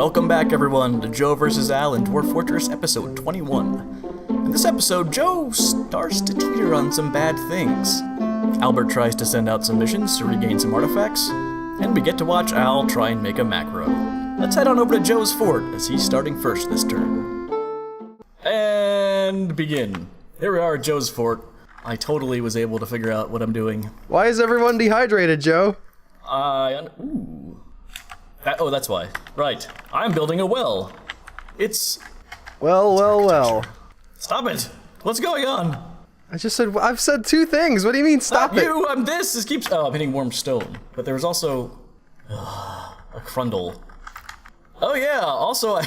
Welcome back, everyone, to Joe vs. Al in Dwarf Fortress, episode 21. In this episode, Joe starts to teeter on some bad things. Albert tries to send out some missions to regain some artifacts, and we get to watch Al try and make a macro. Let's head on over to Joe's fort, as he's starting first this turn. And begin. Here we are at Joe's fort. I totally was able to figure out what I'm doing. Why is everyone dehydrated, Joe? Ooh. That's why. Right. I'm building a well. It's... Well. Stop it! What's going on? I've said two things. What do you mean, stop it? You, I'm this. This keeps... Oh, I'm hitting warm stone. But there was also... a crundle. Oh, yeah. Also,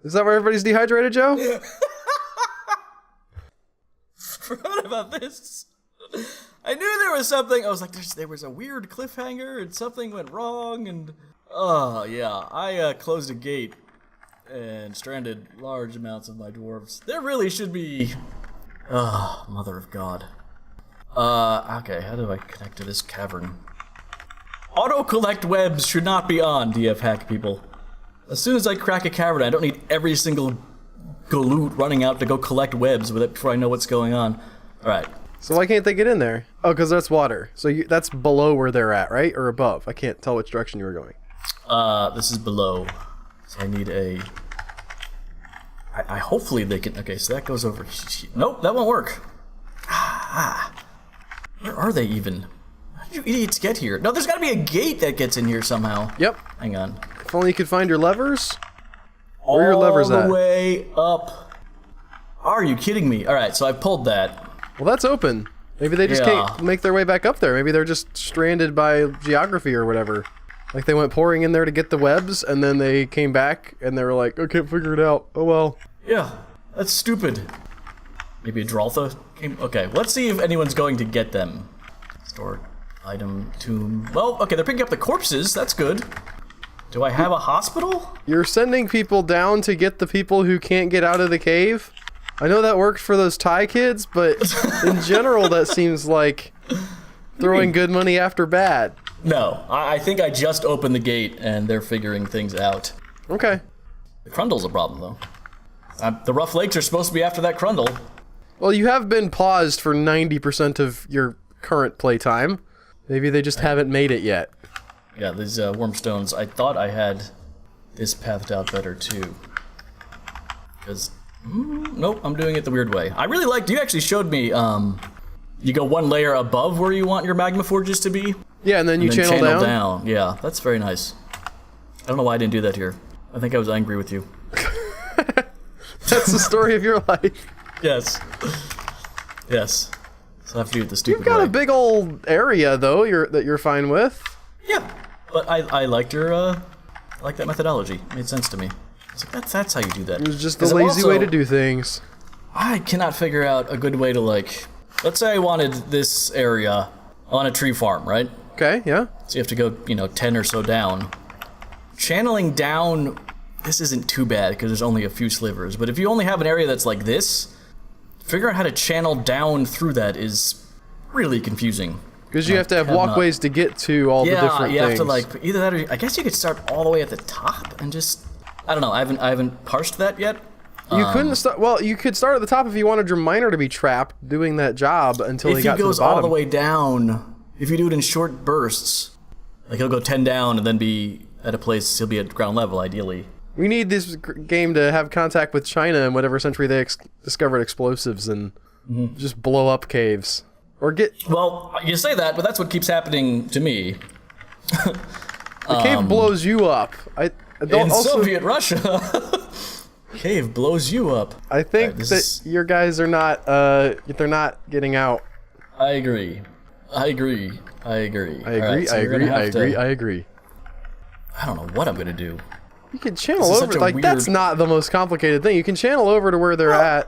Is that where everybody's dehydrated, Joe? Forgot about this. I knew there was something. I was like, there was a weird cliffhanger and something went wrong and... Oh, yeah. I closed a gate and stranded large amounts of my dwarves. There really should be... Oh, mother of God. Okay, how do I connect to this cavern? Auto-collect webs should not be on, DF hack people. As soon as I crack a cavern, I don't need every single galoot running out to go collect webs with it before I know what's going on. Alright. So why can't they get in there? Oh, because that's water. So that's below where they're at, right? Or above? I can't tell which direction you were going. This is below. So I need a... I hopefully they can... Okay, so that goes over... Nope, that won't work. Where are they even? How did you idiots get here? No, there's gotta be a gate that gets in here somehow. Yep. Hang on. If only you could find your levers. Where are your levers at? All the way up. Are you kidding me? Alright, so I pulled that. Well, that's open. Maybe they just can't make their way back up there. Maybe they're just stranded by geography or whatever. Like they went pouring in there to get the webs, and then they came back, and they were like, I can't figure it out. Oh well. Yeah, that's stupid. Maybe a Draltha came... Okay, let's see if anyone's going to get them. Store, item, tomb... Well, okay, they're picking up the corpses. That's good. Do I have a hospital? You're sending people down to get the people who can't get out of the cave? I know that worked for those Thai kids, but in general that seems like throwing good money after bad. No, I think I just opened the gate and they're figuring things out. Okay. The Crundle's a problem, though. The Rough Lakes are supposed to be after that Crundle. Well, you have been paused for 90% of your current playtime. Maybe they just haven't made it yet. Yeah, these worm stones, I thought I had this pathed out better, too. Because... nope, I'm doing it the weird way. I really liked, you actually showed me, you go one layer above where you want your magma forges to be. Yeah, and then you channel down. Yeah, that's very nice. I don't know why I didn't do that here. I think I was angry with you. That's the story of your life. Yes. Yes. So I have to do it the stupid way. You've got a big old area, though, that you're fine with. Yeah, but I liked your, I like that methodology. It made sense to me. It's like, that's how you do that. It was just the lazy way to do things. I cannot figure out a good way to, like... Let's say I wanted this area on a tree farm, right? Okay, yeah. So you have to go, 10 or so down. Channeling down, this isn't too bad because there's only a few slivers. But if you only have an area that's like this, figuring out how to channel down through that is really confusing. Because you have to have walkways to get to all the different things. Yeah, you have to, like, either that or... I guess you could start all the way at the top and just... I don't know, I haven't parsed that yet. You couldn't start... Well, you could start at the top if you wanted your miner to be trapped doing that job until he got to the bottom. If he goes all the way down, if you do it in short bursts, like he'll go 10 down and then be at a place, he'll be at ground level, ideally. We need this game to have contact with China in whatever century they discovered explosives and just blow up caves. Or get... Well, you say that, but that's what keeps happening to me. The cave blows you up. In Soviet Russia, cave blows you up. I think that your guys are not, they're not getting out. I agree. I agree. I don't know what I'm gonna do. You can channel over, like, that's not the most complicated thing. You can channel over to where they're at.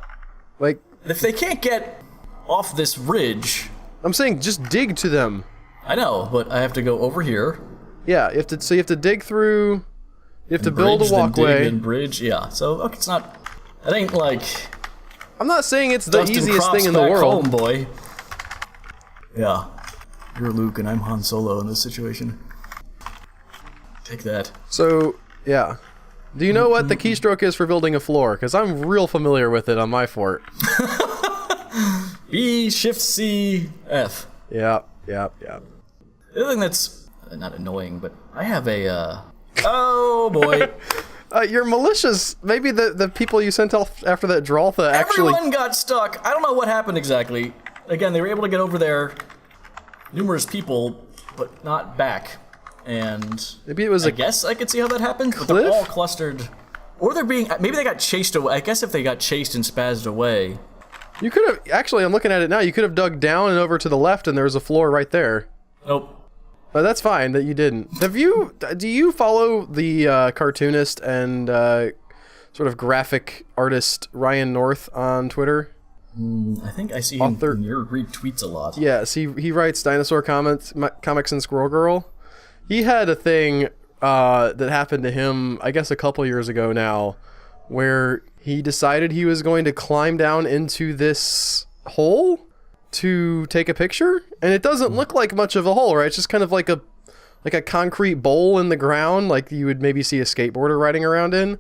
Like, if they can't get off this ridge... I'm saying just dig to them. I know, but I have to go over here. Yeah, you have to dig through... You have to build a walkway. Dig and bridge, yeah. So, okay, it's not... That ain't like... I'm not saying it's the easiest thing in the world. Home, boy. Yeah. You're Luke and I'm Han Solo in this situation. Take that. So, yeah. Do you know what the keystroke is for building a floor? Because I'm real familiar with it on my fort. B, Shift C, F. Yep. The other thing that's not annoying, but I have a, oh boy. Your militias, maybe the people you sent off after that Draltha actually... Everyone got stuck. I don't know what happened exactly. Again, they were able to get over there. Numerous people, but not back. And maybe it was I guess I could see how that happened. But they're all clustered. Or they're being... Maybe they got chased away. I guess if they got chased and spazzed away... You could have... Actually, I'm looking at it now. You could have dug down and over to the left, and there was a floor right there. Nope. But that's fine that you didn't. Do you follow the cartoonist and sort of graphic artist Ryan North on Twitter? I think I see him in your retweets a lot. Yes, he writes dinosaur comics and Squirrel Girl. He had a thing that happened to him, I guess a couple years ago now, where he decided he was going to climb down into this hole to take a picture, and it doesn't look like much of a hole, right? It's just kind of like a concrete bowl in the ground, like you would maybe see a skateboarder riding around in.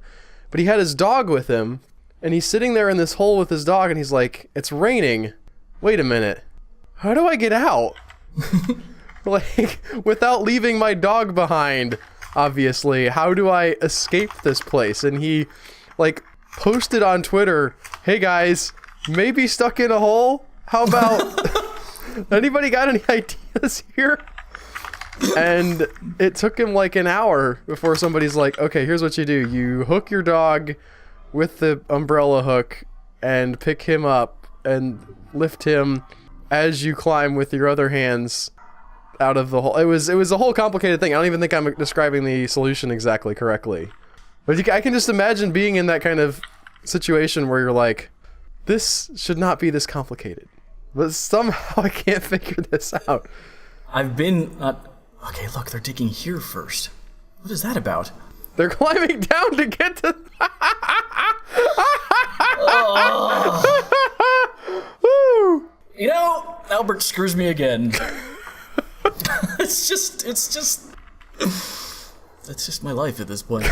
But he had his dog with him, and he's sitting there in this hole with his dog, and he's like, it's raining. Wait a minute. How do I get out? Like, without leaving my dog behind, obviously. How do I escape this place? And he, like, posted on Twitter, hey guys, maybe stuck in a hole? How about... Anybody got any ideas here? And it took him like an hour before somebody's like, okay, here's what you do. You hook your dog with the umbrella hook and pick him up and lift him as you climb with your other hands out of the hole. It was a whole complicated thing. I don't even think I'm describing the solution exactly correctly. But I can just imagine being in that kind of situation where you're like, this should not be this complicated. But somehow I can't figure this out. I've been... Okay, look, they're digging here first. What is that about? They're climbing down to get to... Woo! You know, Albert screws me again. It's just my life at this point.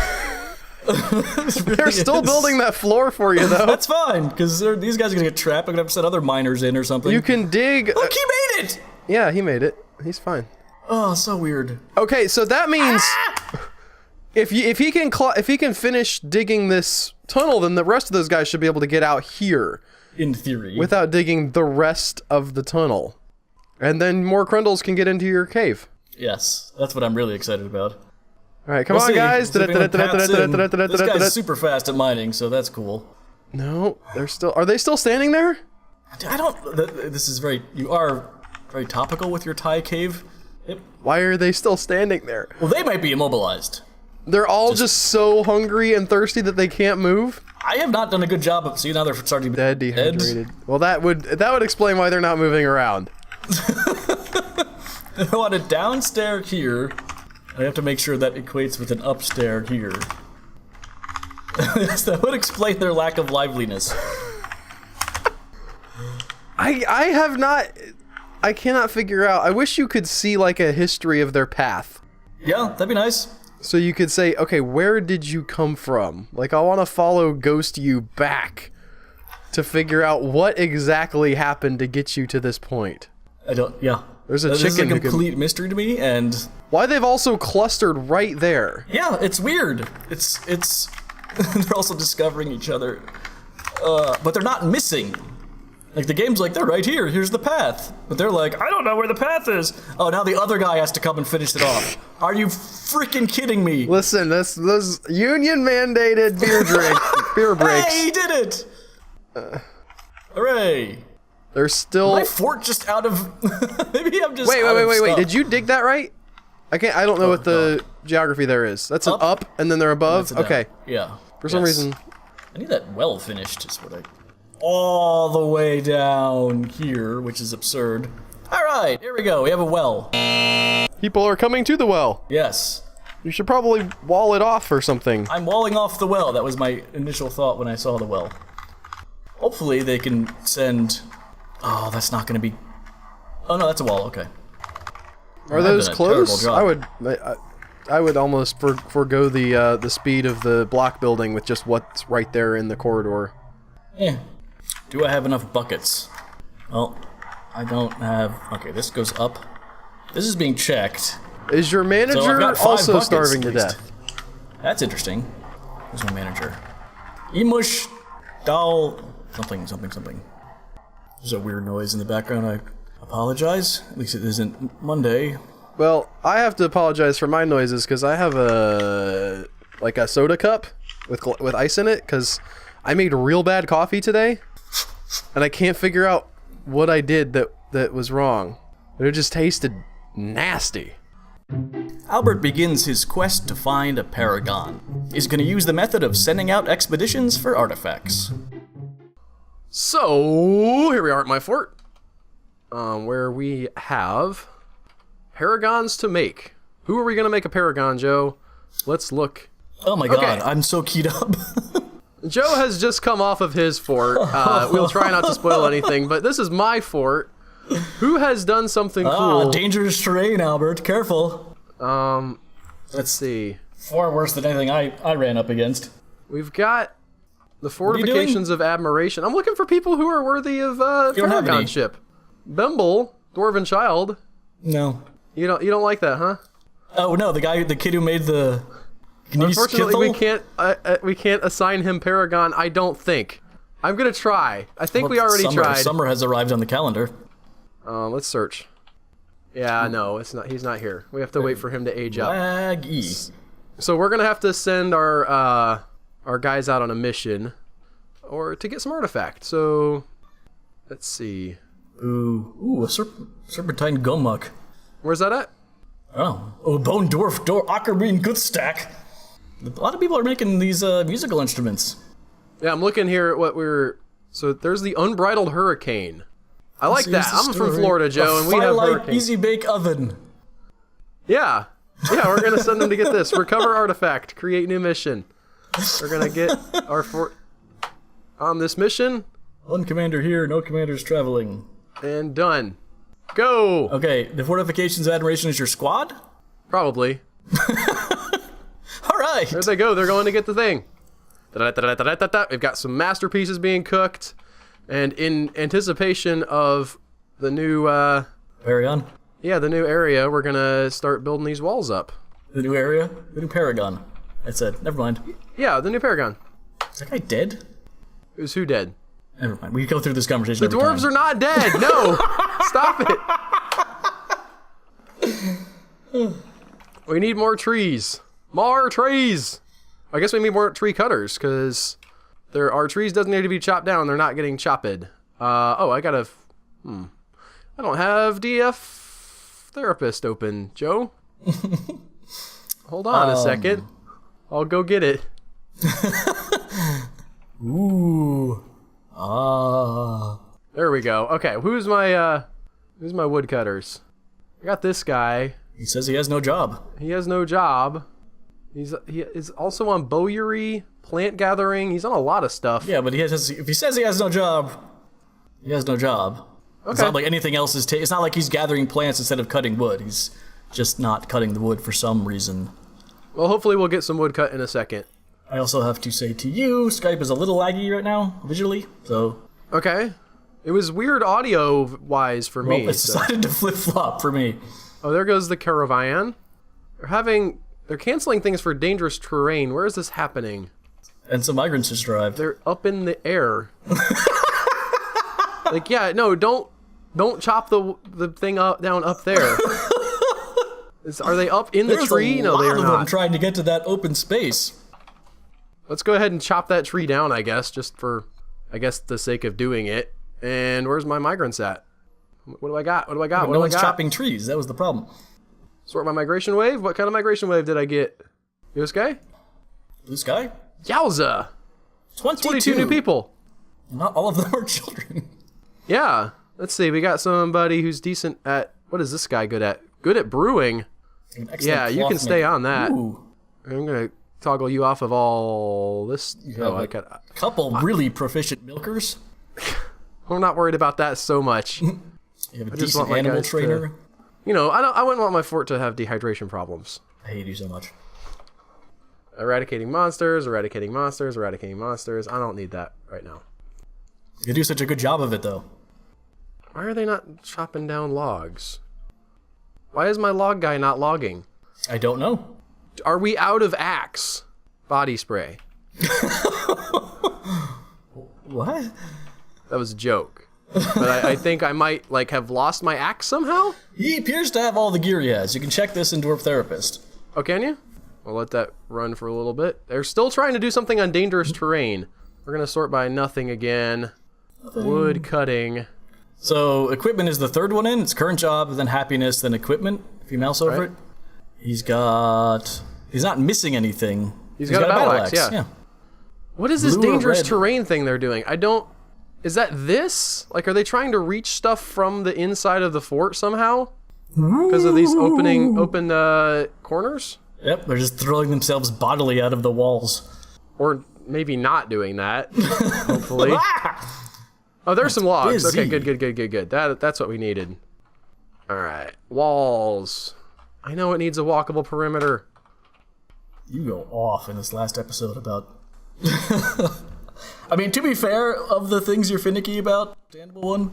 Really They're still building that floor for you, though. That's fine, because these guys are gonna get trapped. I'm gonna have to send other miners in or something. You can dig... Look, he made it! Yeah, he made it. He's fine. Oh, so weird. Okay, so that means... If he can finish digging this tunnel, then the rest of those guys should be able to get out here. In theory. Without digging the rest of the tunnel. And then more Crundles can get into your cave. Yes, that's what I'm really excited about. Alright, come on, guys. This guy's super fast at mining, so that's cool. No, they're still... Are they still standing there? I don't... This is very... You are very topical with your Thai cave. Yep. Why are they still standing there? Well, they might be immobilized. They're all just so hungry and thirsty that they can't move? I have not done a good job of... See, now they're starting to be dead, dehydrated. Well, that would explain why they're not moving around. I want a downstair here. I have to make sure that equates with an upstair here. That would explain their lack of liveliness. I have not... I cannot figure out... I wish you could see, like, a history of their path. Yeah, that'd be nice. So you could say, okay, where did you come from? Like, I want to follow Ghost you back to figure out what exactly happened to get you to this point. Yeah. There's a this chicken is a complete mystery to me, and... Why they've also clustered right there. Yeah, it's weird. It's they're also discovering each other. But they're not missing. Like, the game's like, they're right here, here's the path. But they're like, I don't know where the path is. Oh, now the other guy has to come and finish it off. Are you freaking kidding me? Listen, this union-mandated beer breaks. Hey, he did it! Hooray. There's still... My fort just out of... Maybe I'm just Wait. Did you dig that right? I don't know what the geography there is. That's an up, and then they're above? Okay. Yeah. For some reason... I need that well finished, is what I... All the way down here, which is absurd. Alright, here we go. We have a well. People are coming to the well. Yes. You should probably wall it off or something. I'm walling off the well. That was my initial thought when I saw the well. Hopefully they can send... Oh, that's not going to be... Oh, no, that's a wall. Okay. Are those close? I would... would almost forego the speed of the block building with just what's right there in the corridor. Yeah. Do I have enough buckets? Well, I don't have... Okay, this goes up. This is being checked. Is your manager So I've got 5 also buckets, starving to at least. death? That's interesting. Who's my manager? Emush Dal... Something. There's a weird noise in the background. I apologize. At least it isn't Monday. Well, I have to apologize for my noises because I have a soda cup with ice in it because I made real bad coffee today, and I can't figure out what I did that was wrong. But it just tasted nasty. Albert begins his quest to find a paragon. He's going to use the method of sending out expeditions for artifacts. So here we are at my fort, where we have paragons to make. Who are we gonna make a paragon, Joe? Let's look. Oh my god, I'm so keyed up. Joe has just come off of his fort. We'll try not to spoil anything, but this is my fort. Who has done something cool? Dangerous terrain, Albert. Careful. Let's see. Far worse than anything I ran up against. We've got the fortifications of admiration. I'm looking for people who are worthy of paragonship. Bimble, Dwarven Child. No. You don't like that, huh? Oh no, the kid who made the. Unfortunately, we can't assign him paragon. I don't think. I'm gonna try. I think we already tried. Summer has arrived on the calendar. Let's search. Yeah, no, it's not. He's not here. We have to wait for him to age up. Laggy. So we're gonna have to send our guys out on a mission, or to get some artifact. So, let's see. Ooh, a serpentine gummuck. Where's that at? Oh, bone dwarf Ackerbean good stack. A lot of people are making these musical instruments. Yeah, I'm looking here at what we're. So there's the unbridled hurricane. I like that. I'm from Florida, Joe, and we have hurricanes. Easy bake oven. Yeah, we're gonna send them to get this. Recover artifact. Create new mission. We're gonna get our fort on this mission. One commander here, no commanders traveling. And done. Go! Okay, the fortifications of admiration is your squad? Probably. Alright! There they go, they're going to get the thing. We've got some masterpieces being cooked. And in anticipation of the new, Paragon? Yeah, the new area, we're gonna start building these walls up. The new area? The new paragon. I said, never mind. Yeah, the new paragon. Is that guy dead? Who's who dead? Never mind. We go through this conversation The dwarves are not dead! No! Stop it! We need more trees. More trees! I guess we need more tree cutters, because our trees doesn't need to be chopped down. They're not getting chopped. I gotta... I don't have DF Therapist open, Joe. Hold on a second. I'll go get it. Ooh. There we go. Okay, who's my woodcutters? I got this guy. He says he has no job. He has no job. He is also on bowyery, plant gathering. He's on a lot of stuff. Yeah, but if he says he has no job, he has no job. Okay. It's not like anything else is. It's not like he's gathering plants instead of cutting wood. He's just not cutting the wood for some reason. Well, hopefully we'll get some wood cut in a second. I also have to say to you, Skype is a little laggy right now, visually, so... Okay. It was weird audio-wise for me. It's decided to flip-flop for me. Oh, there goes the caravan. They're canceling things for dangerous terrain. Where is this happening? And some migrants just arrived. They're up in the air. Like, yeah, no, don't chop the thing down up there. Are they up in the tree? No, they are not. There's a lot of them trying to get to that open space. Let's go ahead and chop that tree down, I guess, just for, the sake of doing it. And where's my migrants at? What do I got? No one's chopping trees. That was the problem. Sort my migration wave? What kind of migration wave did I get? Blue sky? Blue sky? Yowza! 22 new people. Not all of them are children. Yeah. Let's see. We got somebody who's decent at... What is this guy good at? Good at brewing. Yeah, you can stay on that. Ooh. I'm going to toggle you off of all this. I got a couple really proficient milkers. I'm not worried about that so much. You have a decent animal trainer. You know, I wouldn't want my fort to have dehydration problems. I hate you so much. Eradicating monsters, eradicating monsters, eradicating monsters. I don't need that right now. You do such a good job of it, though. Why are they not chopping down logs? Why is my log guy not logging? I don't know. Are we out of Axe body spray? What? That was a joke. But I think I might like have lost my axe somehow? He appears to have all the gear he has. You can check this in Dwarf Therapist. Oh, can you? I'll let that run for a little bit. They're still trying to do something on dangerous terrain. We're going to sort by nothing again. Wood cutting. So equipment is the third one in. It's current job, then happiness, then equipment. If you mouse over Right. it. He's not missing anything. He's got a battle axe, yeah. What is this Blue or dangerous red? terrain thing they're doing? Is that this? Like, are they trying to reach stuff from the inside of the fort somehow? Because of these open corners? Yep, they're just throwing themselves bodily out of the walls. Or maybe not doing that, hopefully. Oh, there's some logs. busy. Okay, good. That's what we needed. All right, walls. I know it needs a walkable perimeter. You go off in this last episode about... I mean, to be fair, of the things you're finicky about, understandable one.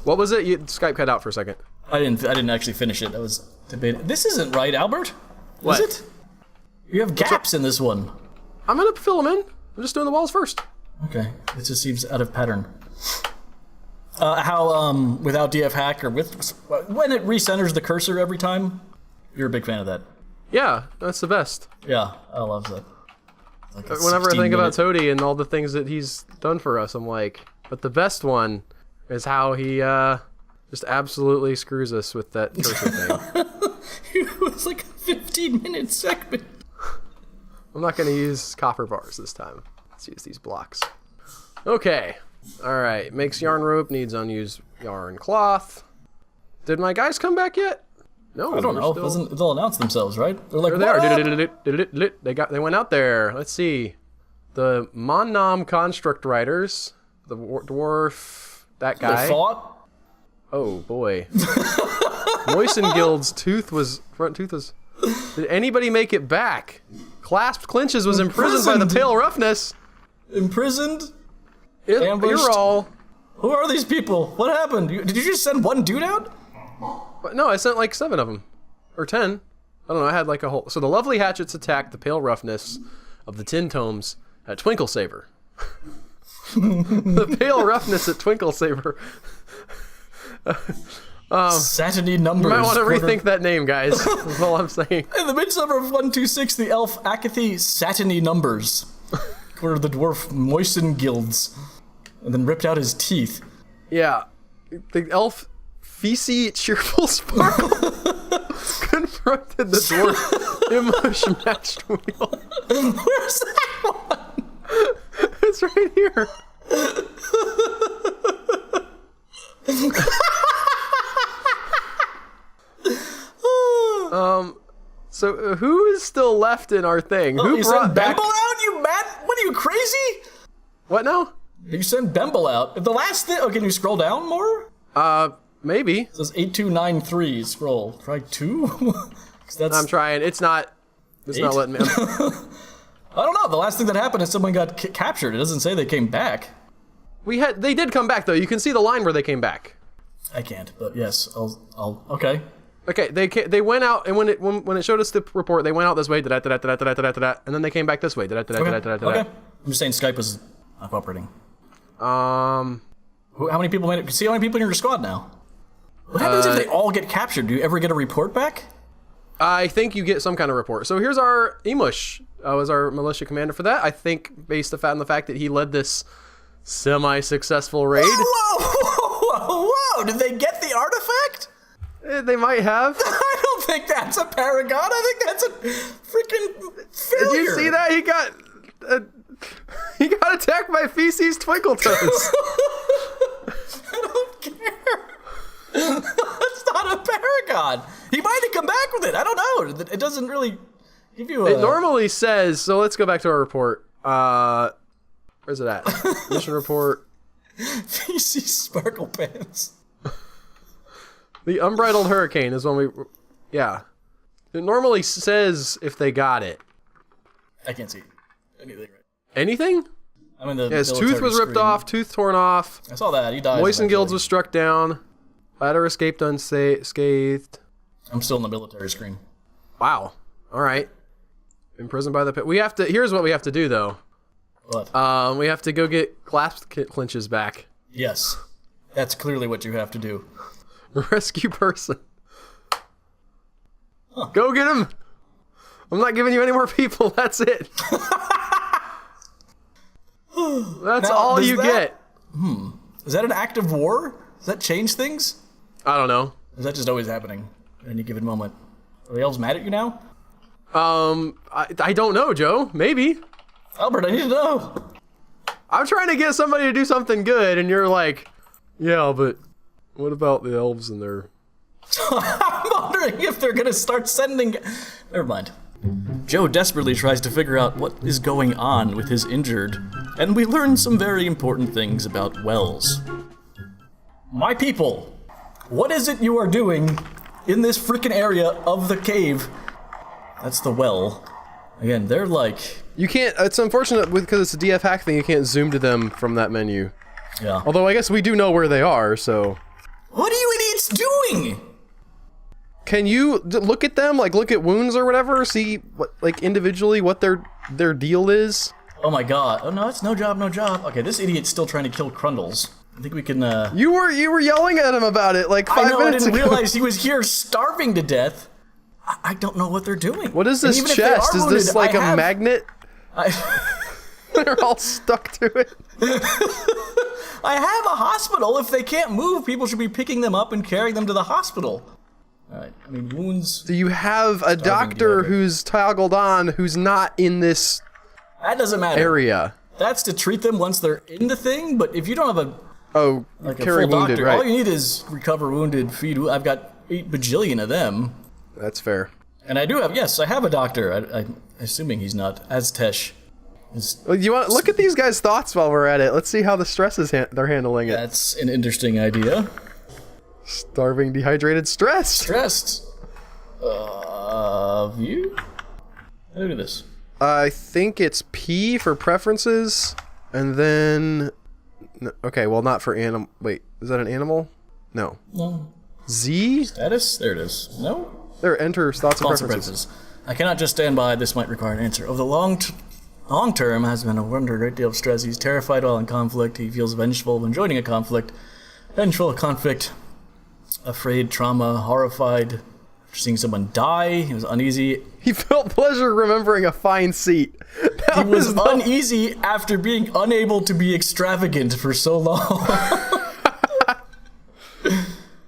What was it? Skype cut out for a second. I didn't actually finish it. I was debating. This isn't right, Albert. What? Is it? You have gaps in this one. I'm gonna fill them in. I'm just doing the walls first. Okay, it just seems out of pattern. Without DF hack or when it recenters the cursor every time, you're a big fan of that. Yeah, that's the best. Yeah, I love that. Like a Whenever I think about 16-minute Toady and all the things that he's done for us, I'm like, but the best one is how he just absolutely screws us with that cursor thing. It was like a 15-minute segment. I'm not going to use copper bars this time. Let's use these blocks. Okay. All right. Makes yarn rope, needs unused yarn cloth. Did my guys come back yet? No. I don't know. They'll announce themselves, right? They're like, There they "What are. up?" They went out there. Let's see. The Mon-Nom Construct Riders. The dwarf. That guy. They fought? Oh boy. Moistengild's front tooth was. Did anybody make it back? Clasped Clinches was imprisoned by the Pale Roughness. Imprisoned? You're Ambushed? all. Who are these people? What happened? Did you just send one dude out? No, I sent like 7 of them. Or 10. I don't know, I had like a whole... So the Lovely Hatchets attacked the Pale Roughness of the Tin Tomes at Twinkle Saber. The Pale Roughness at Twinkle Saber. Satiny numbers. You might want to rethink that name, guys. That's all I'm saying. In the midsummer of 126, the elf Acathy Satiny numbers were the dwarf Moistengilds, and then ripped out his teeth. Yeah. The elf Fecy Cheerful Sparkle confronted the dwarf emotion matched wheel. Where's that one? It's right here. So who is still left in our thing? Who You brought sent back? Bemble out? You mad? What are you, crazy? What now? You sent Bemble out. The last thing... Oh, can you scroll down more? Maybe. It says 8293. Scroll. Try 2? 'Cause that's... I'm trying. It's not letting me. I don't know. The last thing that happened is someone got captured. It doesn't say they came back. They did come back though. You can see the line where they came back. I can't, but yes, I'll okay. Okay, they went out, and when it showed us the report, they went out this way, and then they came back this way. Okay. I'm just saying Skype was not cooperating. How many people made it? See how many people in your squad now? What happens if they all get captured? Do you ever get a report back? I think you get some kind of report. So here's our Emush. Was our militia commander for that. I think based on the fact that he led this semi-successul raid. Whoa! Did they get the artifact? They might have. I don't think that's a paragon. I think that's a freaking failure. Did you see that? He got attacked by Feces Twinkle Toes. I don't care. That's not a paragon. He might have come back with it. I don't know. It doesn't really give you a... It normally says, so let's go back to our report. Where's it at? Mission report. Feces Sparkle Pants. The unbridled hurricane is when we... Yeah. It normally says if they got it. I can't see anything right. Anything? I'm in the Yeah, his tooth was ripped screen. off, tooth torn off. I saw that. He died. Moisten Guilds was struck down. Ladder escaped unscathed. I'm still in the military screen. Wow. All right. Imprisoned by the pit. We have to... Here's what we have to do, though. What? We have to go get clasp clinches back. Yes. That's clearly what you have to do. Rescue person. Huh. Go get him! I'm not giving you any more people. That's it. That's now, all you get. Is that an act of war? Does that change things? I don't know. Or is that just always happening at any given moment? Are the elves mad at you now? I don't know, Joe. Maybe. Albert, I need to know. I'm trying to get somebody to do something good, and you're like, yeah, but what about the elves and their... I'm wondering if they're gonna start sending... Never mind. Joe desperately tries to figure out what is going on with his injured, and we learn some very important things about wells. My people, what is it you are doing in this freaking area of the cave? That's the well. Again, they're like... You can't... It's unfortunate because it's a DF hack thing, you can't zoom to them from that menu. Yeah. Although I guess we do know where they are, so... What are you idiots doing? Can you look at them, like look at wounds or whatever, see what, like individually what their deal is? Oh my god. Oh no, it's no job, no job. Okay, this idiot's still trying to kill Crundles. I think we can, You were yelling at him about it like 5 minutes ago. I didn't realize he was here starving to death. I don't know what they're doing. What is this chest? Is this like a magnet? They're all stuck to it. I have a hospital. If they can't move, people should be picking them up and carrying them to the hospital. Alright, I mean, wounds... Do you have a doctor who's toggled on who's not in this that doesn't matter. area? That's to treat them once they're in the thing, but if you don't have a... Oh, like carry a full wounded, doctor, right. all you need is recover wounded, feed... I've got 8 bajillion of them. That's fair. And I do have... Yes, I have a doctor. I'm assuming he's not. Aztesh. Well, you want look at these guys' thoughts while we're at it. Let's see how the stress is they're handling it. That's an interesting idea. Starving, dehydrated, stressed. Stressed. View? How do we do this? I think it's P for preferences, and then... Okay, well, not for animal... Wait, is that an animal? No. No. Z? Status? There it is. No? There, enter thoughts and preferences. I cannot just stand by. This might require an answer. Over the long term has been under a great deal of stress. He's terrified while in conflict. He feels vengeful when joining a conflict. Vengeful of conflict. Afraid, trauma, horrified. After seeing someone die, he was uneasy. He felt pleasure remembering a fine seat. He was uneasy after being unable to be extravagant for so long.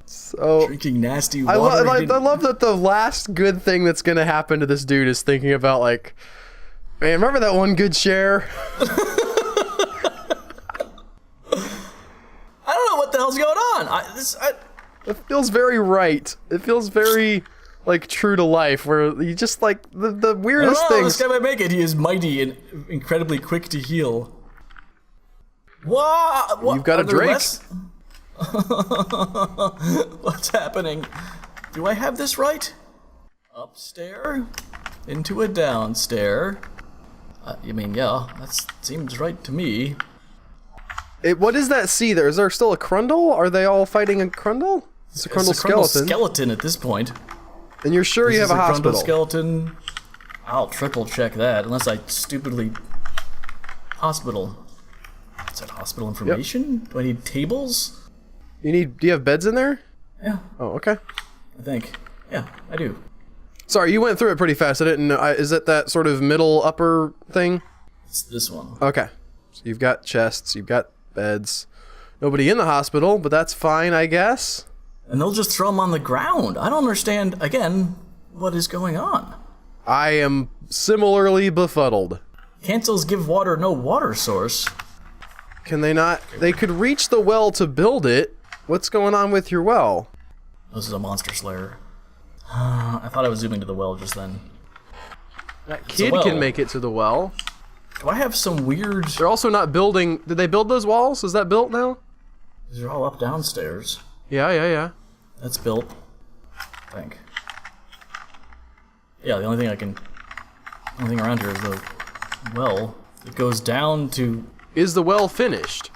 So drinking nasty water. I love that the last good thing that's gonna happen to this dude is thinking about like, man, remember that one good share? I don't know what the hell's going on. It feels very right. It feels very like true to life, where you just like the weirdest things. This guy might make it. He is mighty and incredibly quick to heal. What? You've got a Drake. What's happening? Do I have this right? Upstair into a downstair. I mean, yeah, that seems right to me. What is that C there? Is there still a Crundle? Are they all fighting a Crundle? It's a Crundle skeleton. Skeleton at this point. And you're sure you have a hospital? Crundle skeleton. I'll triple check that, unless I stupidly... Hospital. Is that hospital information? Yep. Do I need tables? Do you have beds in there? Yeah. Oh, okay. I think. Yeah, I do. Sorry, you went through it pretty fast. I didn't know. Is it that sort of middle upper thing? It's this one. Okay. So you've got chests, you've got beds. Nobody in the hospital, but that's fine, I guess. And they'll just throw them on the ground. I don't understand, again, what is going on. I am similarly befuddled. Cancels give water no water source. Can they not? They could reach the well to build it. What's going on with your well? This is a monster slayer. I thought I was zooming to the well just then. That kid can make it to the well. Do I have some weird... They're also not building... Did they build those walls? Is that built now? These are all up downstairs. Yeah. That's built. I think. Yeah, the only thing around here is the well. It goes down to... Is the well finished?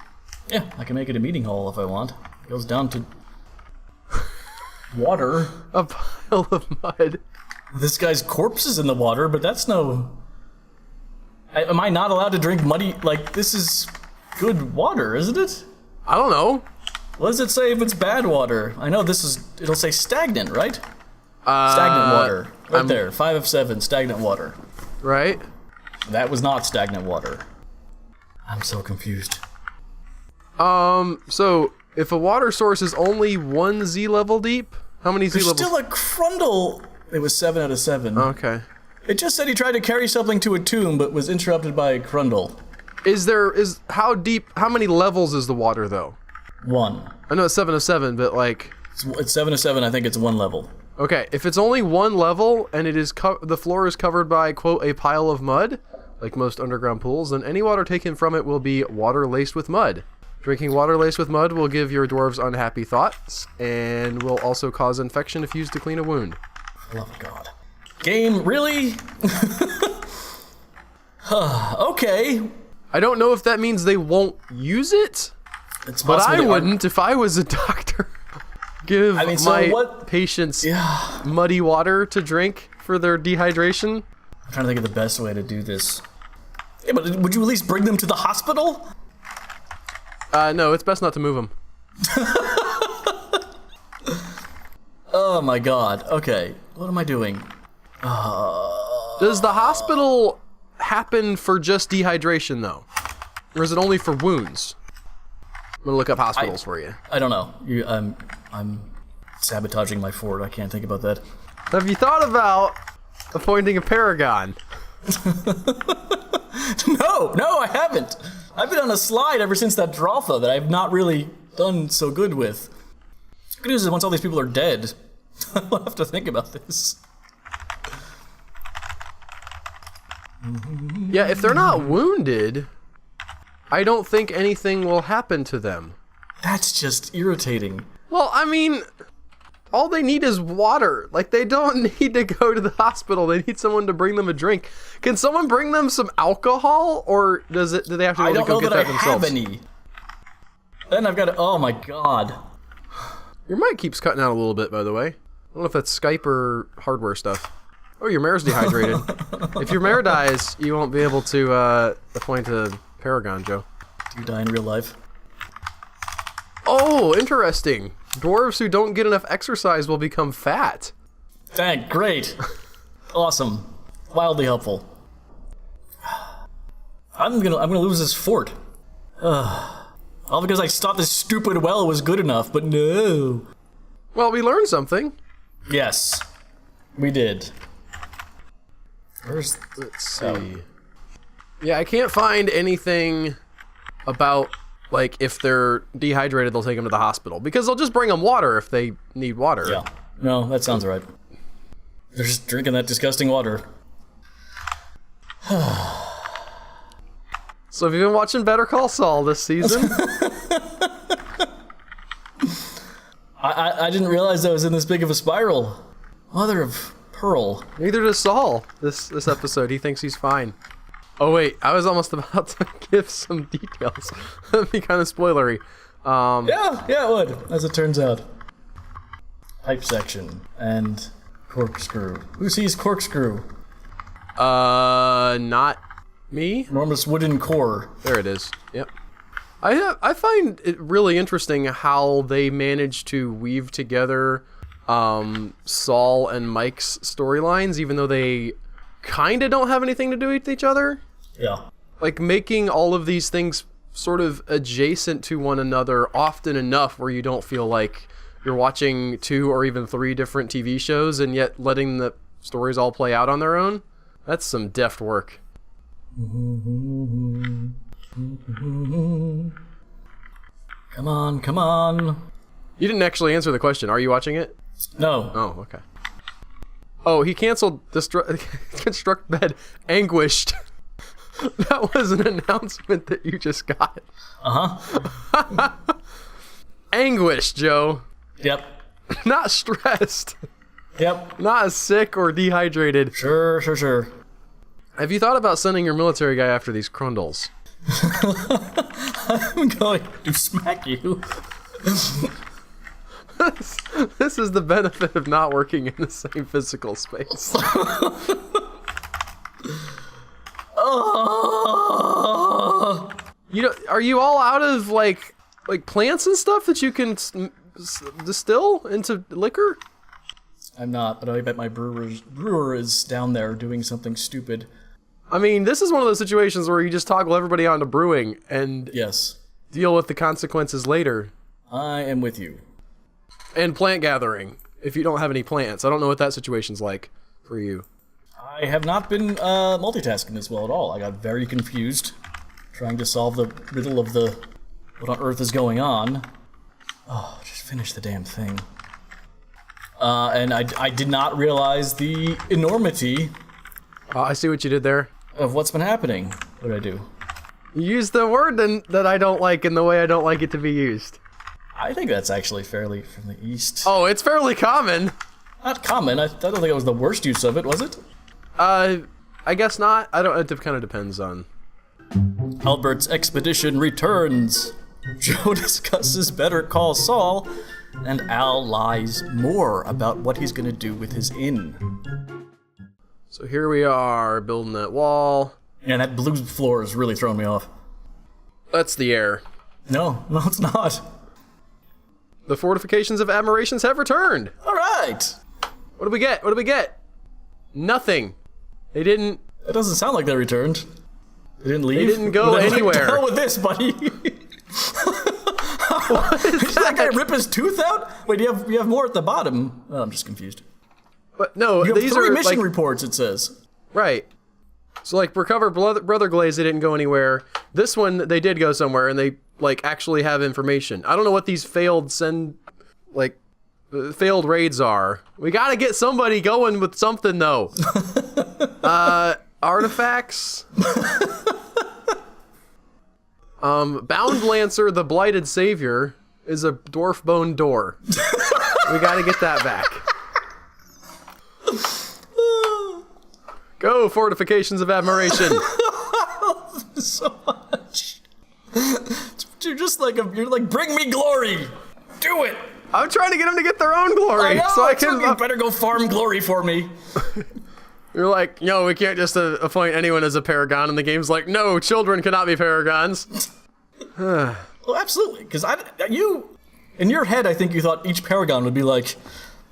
Yeah, I can make it a meeting hall if I want. It goes down to... water. A pile of mud. This guy's corpse is in the water, but that's no... Am I not allowed to drink muddy... Like, this is good water, isn't it? I don't know. What does it say if it's bad water? I know this is... It'll say stagnant, right? Stagnant water. Right there. 5 of 7, stagnant water. Right? That was not stagnant water. I'm so confused. So, if a water source is only 1 Z level deep, how many Z There's levels? still a Crundle. It was 7 out of 7. Okay. It just said he tried to carry something to a tomb, but was interrupted by a Crundle. How deep, how many levels is the water, though? 1. I know it's 7 of 7, but like... It's 7 of 7, I think it's 1 level. Okay, if it's only 1 level, and it is the floor is covered by, quote, a pile of mud, like most underground pools, then any water taken from it will be water laced with mud. Drinking water laced with mud will give your dwarves unhappy thoughts, and will also cause infection if used to clean a wound. Oh God. Game, really? Okay. I don't know if that means they won't use it, but I wouldn't if I was a doctor. Give my patients muddy water to drink for their dehydration. I'm trying to think of the best way to do this. Yeah, but would you at least bring them to the hospital? No, it's best not to move them. Oh my God. Okay, what am I doing? Does the hospital happen for just dehydration, though? Or is it only for wounds? I'm gonna look up hospitals for you. I don't know. I'm sabotaging my fort. I can't think about that. Have you thought about appointing a paragon? No, I haven't. I've been on a slide ever since that Drawfa that I've not really done so good with. The good news is once all these people are dead, I will have to think about this. Yeah, if they're not wounded, I don't think anything will happen to them. That's just irritating. Well, I mean, all they need is water. Like, they don't need to go to the hospital. They need someone to bring them a drink. Can someone bring them some alcohol, or do they have to go get that themselves? I don't know that I have any. Then I've got to, oh my God. Your mic keeps cutting out a little bit, by the way. I don't know if that's Skype or hardware stuff. Oh, your mare's dehydrated. If your mare dies, you won't be able to appoint a paragon, Joe. Do you die in real life? Oh, interesting. Dwarves who don't get enough exercise will become fat. Dang, great. Awesome. Wildly helpful. I'm gonna lose this fort. All because I thought this stupid well was good enough, but no. Well, we learned something. Yes, we did. Let's see. Yeah, I can't find anything about, like, if they're dehydrated, they'll take them to the hospital. Because they'll just bring them water if they need water. Yeah. No, that sounds right. They're just drinking that disgusting water. So have you been watching Better Call Saul this season? I didn't realize I was in this big of a spiral. Mother of pearl. Neither does Saul this episode. He thinks he's fine. Oh wait, I was almost about to give some details. That'd be kind of spoilery. Yeah, it would, as it turns out. Pipe section and corkscrew. Who sees corkscrew? Not me. Enormous wooden core. There it is. Yep. I find it really interesting how they manage to weave together Saul and Mike's storylines, even though they kind of don't have anything to do with each other. Yeah. Like, making all of these things sort of adjacent to one another often enough where you don't feel like you're watching 2 or even 3 different TV shows, and yet letting the stories all play out on their own. That's some deft work. Come on. You didn't actually answer the question. Are you watching it? No. Oh, okay. Oh, he canceled Construct Bed Anguished. That was an announcement that you just got. Uh-huh. Anguished, Joe. Yep. Not stressed. Yep. Not sick or dehydrated. Sure. Have you thought about sending your military guy after these Crundles? I'm going to smack you. This is the benefit of not working in the same physical space. You know, are you all out of like plants and stuff that you can distill into liquor? I'm not, but I bet my brewer is down there doing something stupid. I mean, this is one of those situations where you just toggle everybody onto brewing and Yes. deal with the consequences later. I am with you. And plant gathering, if you don't have any plants. I don't know what that situation's like for you. I have not been multitasking this well at all. I got very confused trying to solve the riddle of what on earth is going on. Oh, just finish the damn thing. And I did not realize the enormity I see what you did there. of what's been happening. What did I do? You used the word that I don't like in the way I don't like it to be used. I think that's actually fairly from the east. Oh, it's fairly common. Not common. I don't think it was the worst use of it, was it? I guess not. I don't. It kind of depends on. Albert's expedition returns. Joe discusses Better Call Saul, and Al lies more about what he's gonna do with his inn. So here we are building that wall. And that blue floor is really throwing me off. That's the air. No, it's not. The fortifications of admirations have returned. All right. What do we get? What do we get? Nothing. They didn't. It doesn't sound like they returned. They didn't leave. They didn't go anywhere. Like, hell with this, buddy. What is Did that guy rip his tooth out? Wait, you have more at the bottom. Oh, I'm just confused. But no, You have these 3 are mission like, reports. It says. right. So like recover brother glaze, they didn't go anywhere. This one they did go somewhere, and they like actually have information. I don't know what these failed raids are. We gotta get somebody going with something though. Artifacts. Bound Lancer, the Blighted Savior, is a dwarf bone door. We gotta get that back. Go, fortifications of admiration. So much. You're like, bring me glory. Do it. I'm trying to get them to get their own glory, I know, so I can. you better go farm glory for me. You're like, no, we can't just appoint anyone as a paragon, and the game's like, no, children cannot be paragons. Well, absolutely, because in your head, I think you thought each paragon would be like,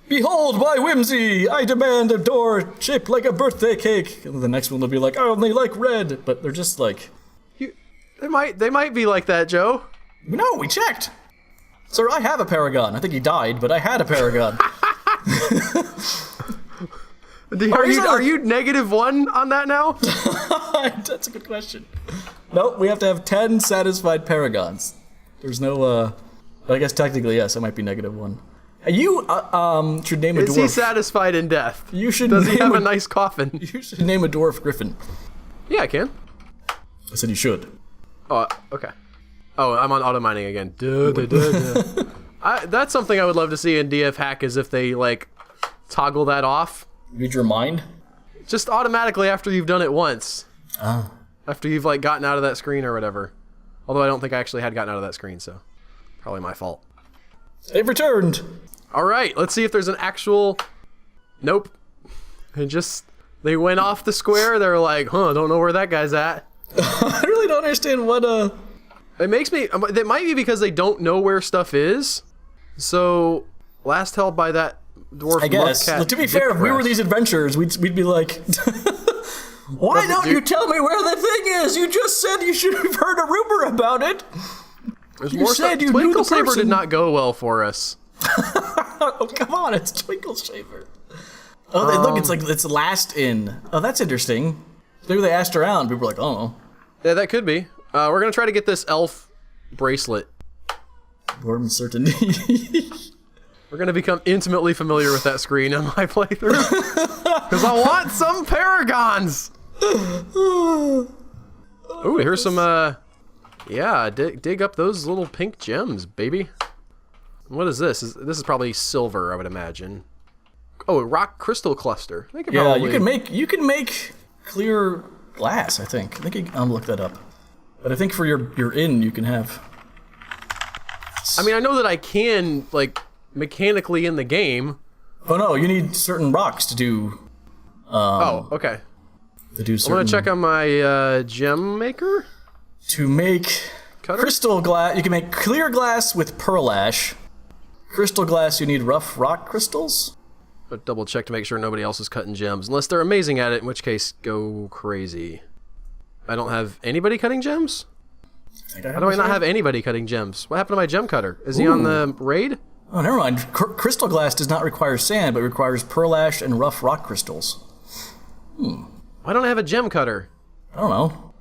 behold my whimsy, I demand a door shaped like a birthday cake. And the next one will be like, I only like red. But they're just like, They might be like that, Joe. no, we checked. Sir, I have a paragon. I think he died, but I had a paragon. Are you -1 on that now? That's a good question. Nope, we have to have 10 satisfied paragons. There's no, I guess technically, yes, it might be -1. You should name a dwarf. Is he satisfied in death? You should. Does he have a nice coffin? You should name a dwarf griffin. Yeah, I can. I said you should. Oh, okay. Oh, I'm on auto mining again. That's something I would love to see in DF Hack, is if they like toggle that off. Read your mind. Just automatically after you've done it once. Oh. After you've like gotten out of that screen or whatever. Although I don't think I actually had gotten out of that screen, so probably my fault. They've returned. All right, let's see if there's an actual. Nope. They went off the square. They're like, huh, don't know where that guy's at. I really don't understand what It makes me. It might be because they don't know where stuff is. So, last held by that dwarf. I guess. Muffcat To be fair, if we were these adventurers, we'd be like, why don't you tell me where the thing is? You just said you should have heard a rumor about it. There's You more said stuff. you knew Twinkle the Saber person. did not go well for us. Oh, come on, it's Twinkle Shaver. Oh, look, it's last in. Oh, that's interesting. Maybe they asked around. People were like, oh. Yeah, that could be. We're gonna try to get this elf bracelet. Worm certainty. We're gonna become intimately familiar with that screen in my playthrough. Because I want some paragons! Ooh, here's some, yeah, dig up those little pink gems, baby. What is this? This is probably silver, I would imagine. Oh, a rock crystal cluster. I could Yeah, probably... you can make clear glass. I think I'll look that up. But I think for your inn, you can have. I mean, I know that I can like mechanically in the game. Oh no, you need certain rocks to do. Oh, okay. To do certain. I'm gonna check on my gem maker. To make Cutter? crystal glass, you can make clear glass with pearl ash. Crystal glass, you need rough rock crystals. But double check to make sure nobody else is cutting gems, unless they're amazing at it, in which case go crazy. I don't have anybody cutting gems? How do I not have anybody cutting gems? What happened to my gem cutter? Is he on the raid? Oh, never mind. Crystal glass does not require sand, but requires pearl ash and rough rock crystals. Why don't I have a gem cutter? I don't know.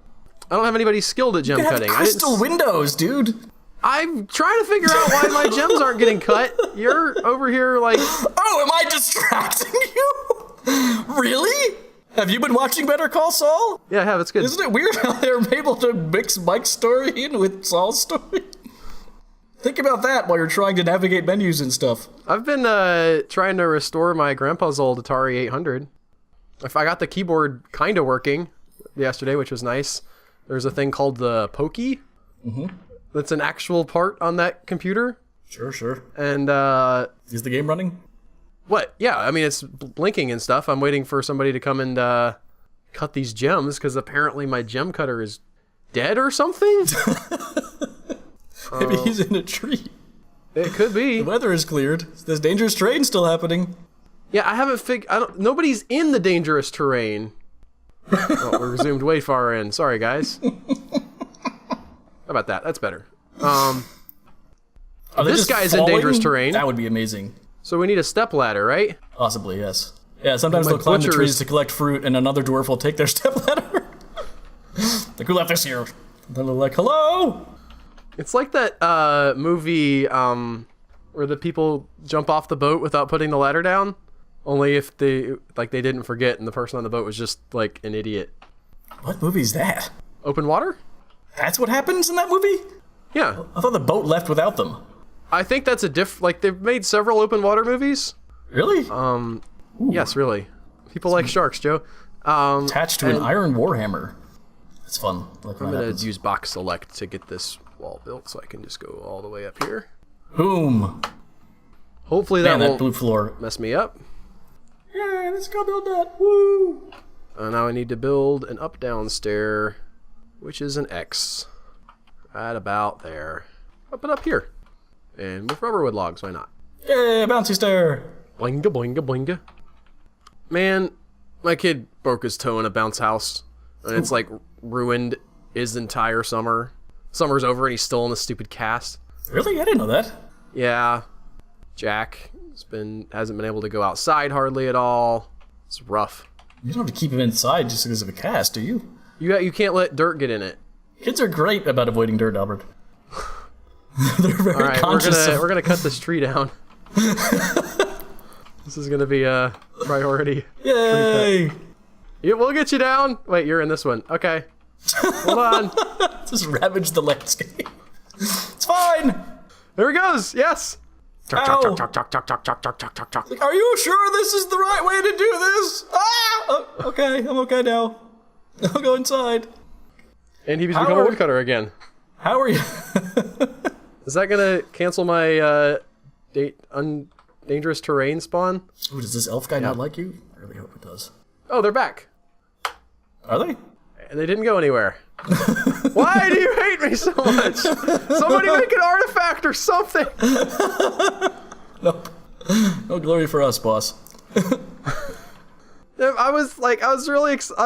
I don't have anybody skilled at gem You have cutting. crystal windows, dude. I'm trying to figure out why my gems aren't getting cut. You're over here like... Oh, am I distracting you? Really? Have you been watching Better Call Saul? Yeah, I have. It's good. Isn't it weird how they're able to mix Mike's story in with Saul's story? Think about that while you're trying to navigate menus and stuff. I've been trying to restore my grandpa's old Atari 800. If I got the keyboard kind of working yesterday, which was nice. There's a thing called the Pokey. That's an actual part on that computer. Sure. And Is the game running? what? Yeah, I mean it's blinking and stuff. I'm waiting for somebody to come and cut these gems because apparently my gem cutter is dead or something. Maybe he's in a tree. It could be. The weather is cleared. This dangerous terrain still happening. Yeah, I haven't nobody's in the dangerous terrain. Oh, we're zoomed way far in. Sorry, guys. How about that? That's better. This guy's in dangerous terrain. That would be amazing. So we need a step ladder, right? Possibly, yes. Yeah, sometimes My they'll climb the butcher trees is- to collect fruit, and another dwarf will take their stepladder. Like, who left this here? Then they're like, hello? It's like that movie where the people jump off the boat without putting the ladder down. Only if they didn't forget and the person on the boat was just like an idiot. What movie is that? Open water? That's what happens in that movie? Yeah. I thought the boat left without them. I think that's they've made several open water movies. Really? Yes, really. People like sharks, Joe. Attached to an iron warhammer. That's fun. Like I'm gonna use box select to get this wall built so I can just go all the way up here. Boom. Hopefully Man, that won't blue floor. mess me up. Yeah, let's go build that. Woo. Now I need to build an up-down stair, which is an X. Right about there. Up and up here. And with rubber wood logs, why not? Yay, bouncy stair. Boinga, boinga, boinga. Man, my kid broke his toe in a bounce house. And it's like ruined his entire summer. Summer's over and he's still in the stupid cast. Really? I didn't know that. Yeah. Jack hasn't been able to go outside hardly at all. It's rough. You don't have to keep him inside just because of a cast, do you? You can't let dirt get in it. Kids are great about avoiding dirt, Albert. They're very All right, conscious we're gonna cut this tree down. This is gonna be a priority. Yay! Yeah, we'll get you down. Wait, you're in this one. Okay. Hold on. Just ravage the landscape. It's fine! There he goes. Yes. Ow. Like, are you sure this is the right way to do this? Ah! Oh, okay, I'm okay now. I'll go inside. And he's become a woodcutter again. How are you? Is that gonna cancel my dangerous terrain spawn? Ooh, does this elf guy not like you? I really hope it does. Oh, they're back. Are they? And they didn't go anywhere. Why do you hate me so much? Somebody make an artifact or something. Nope. No glory for us, boss. I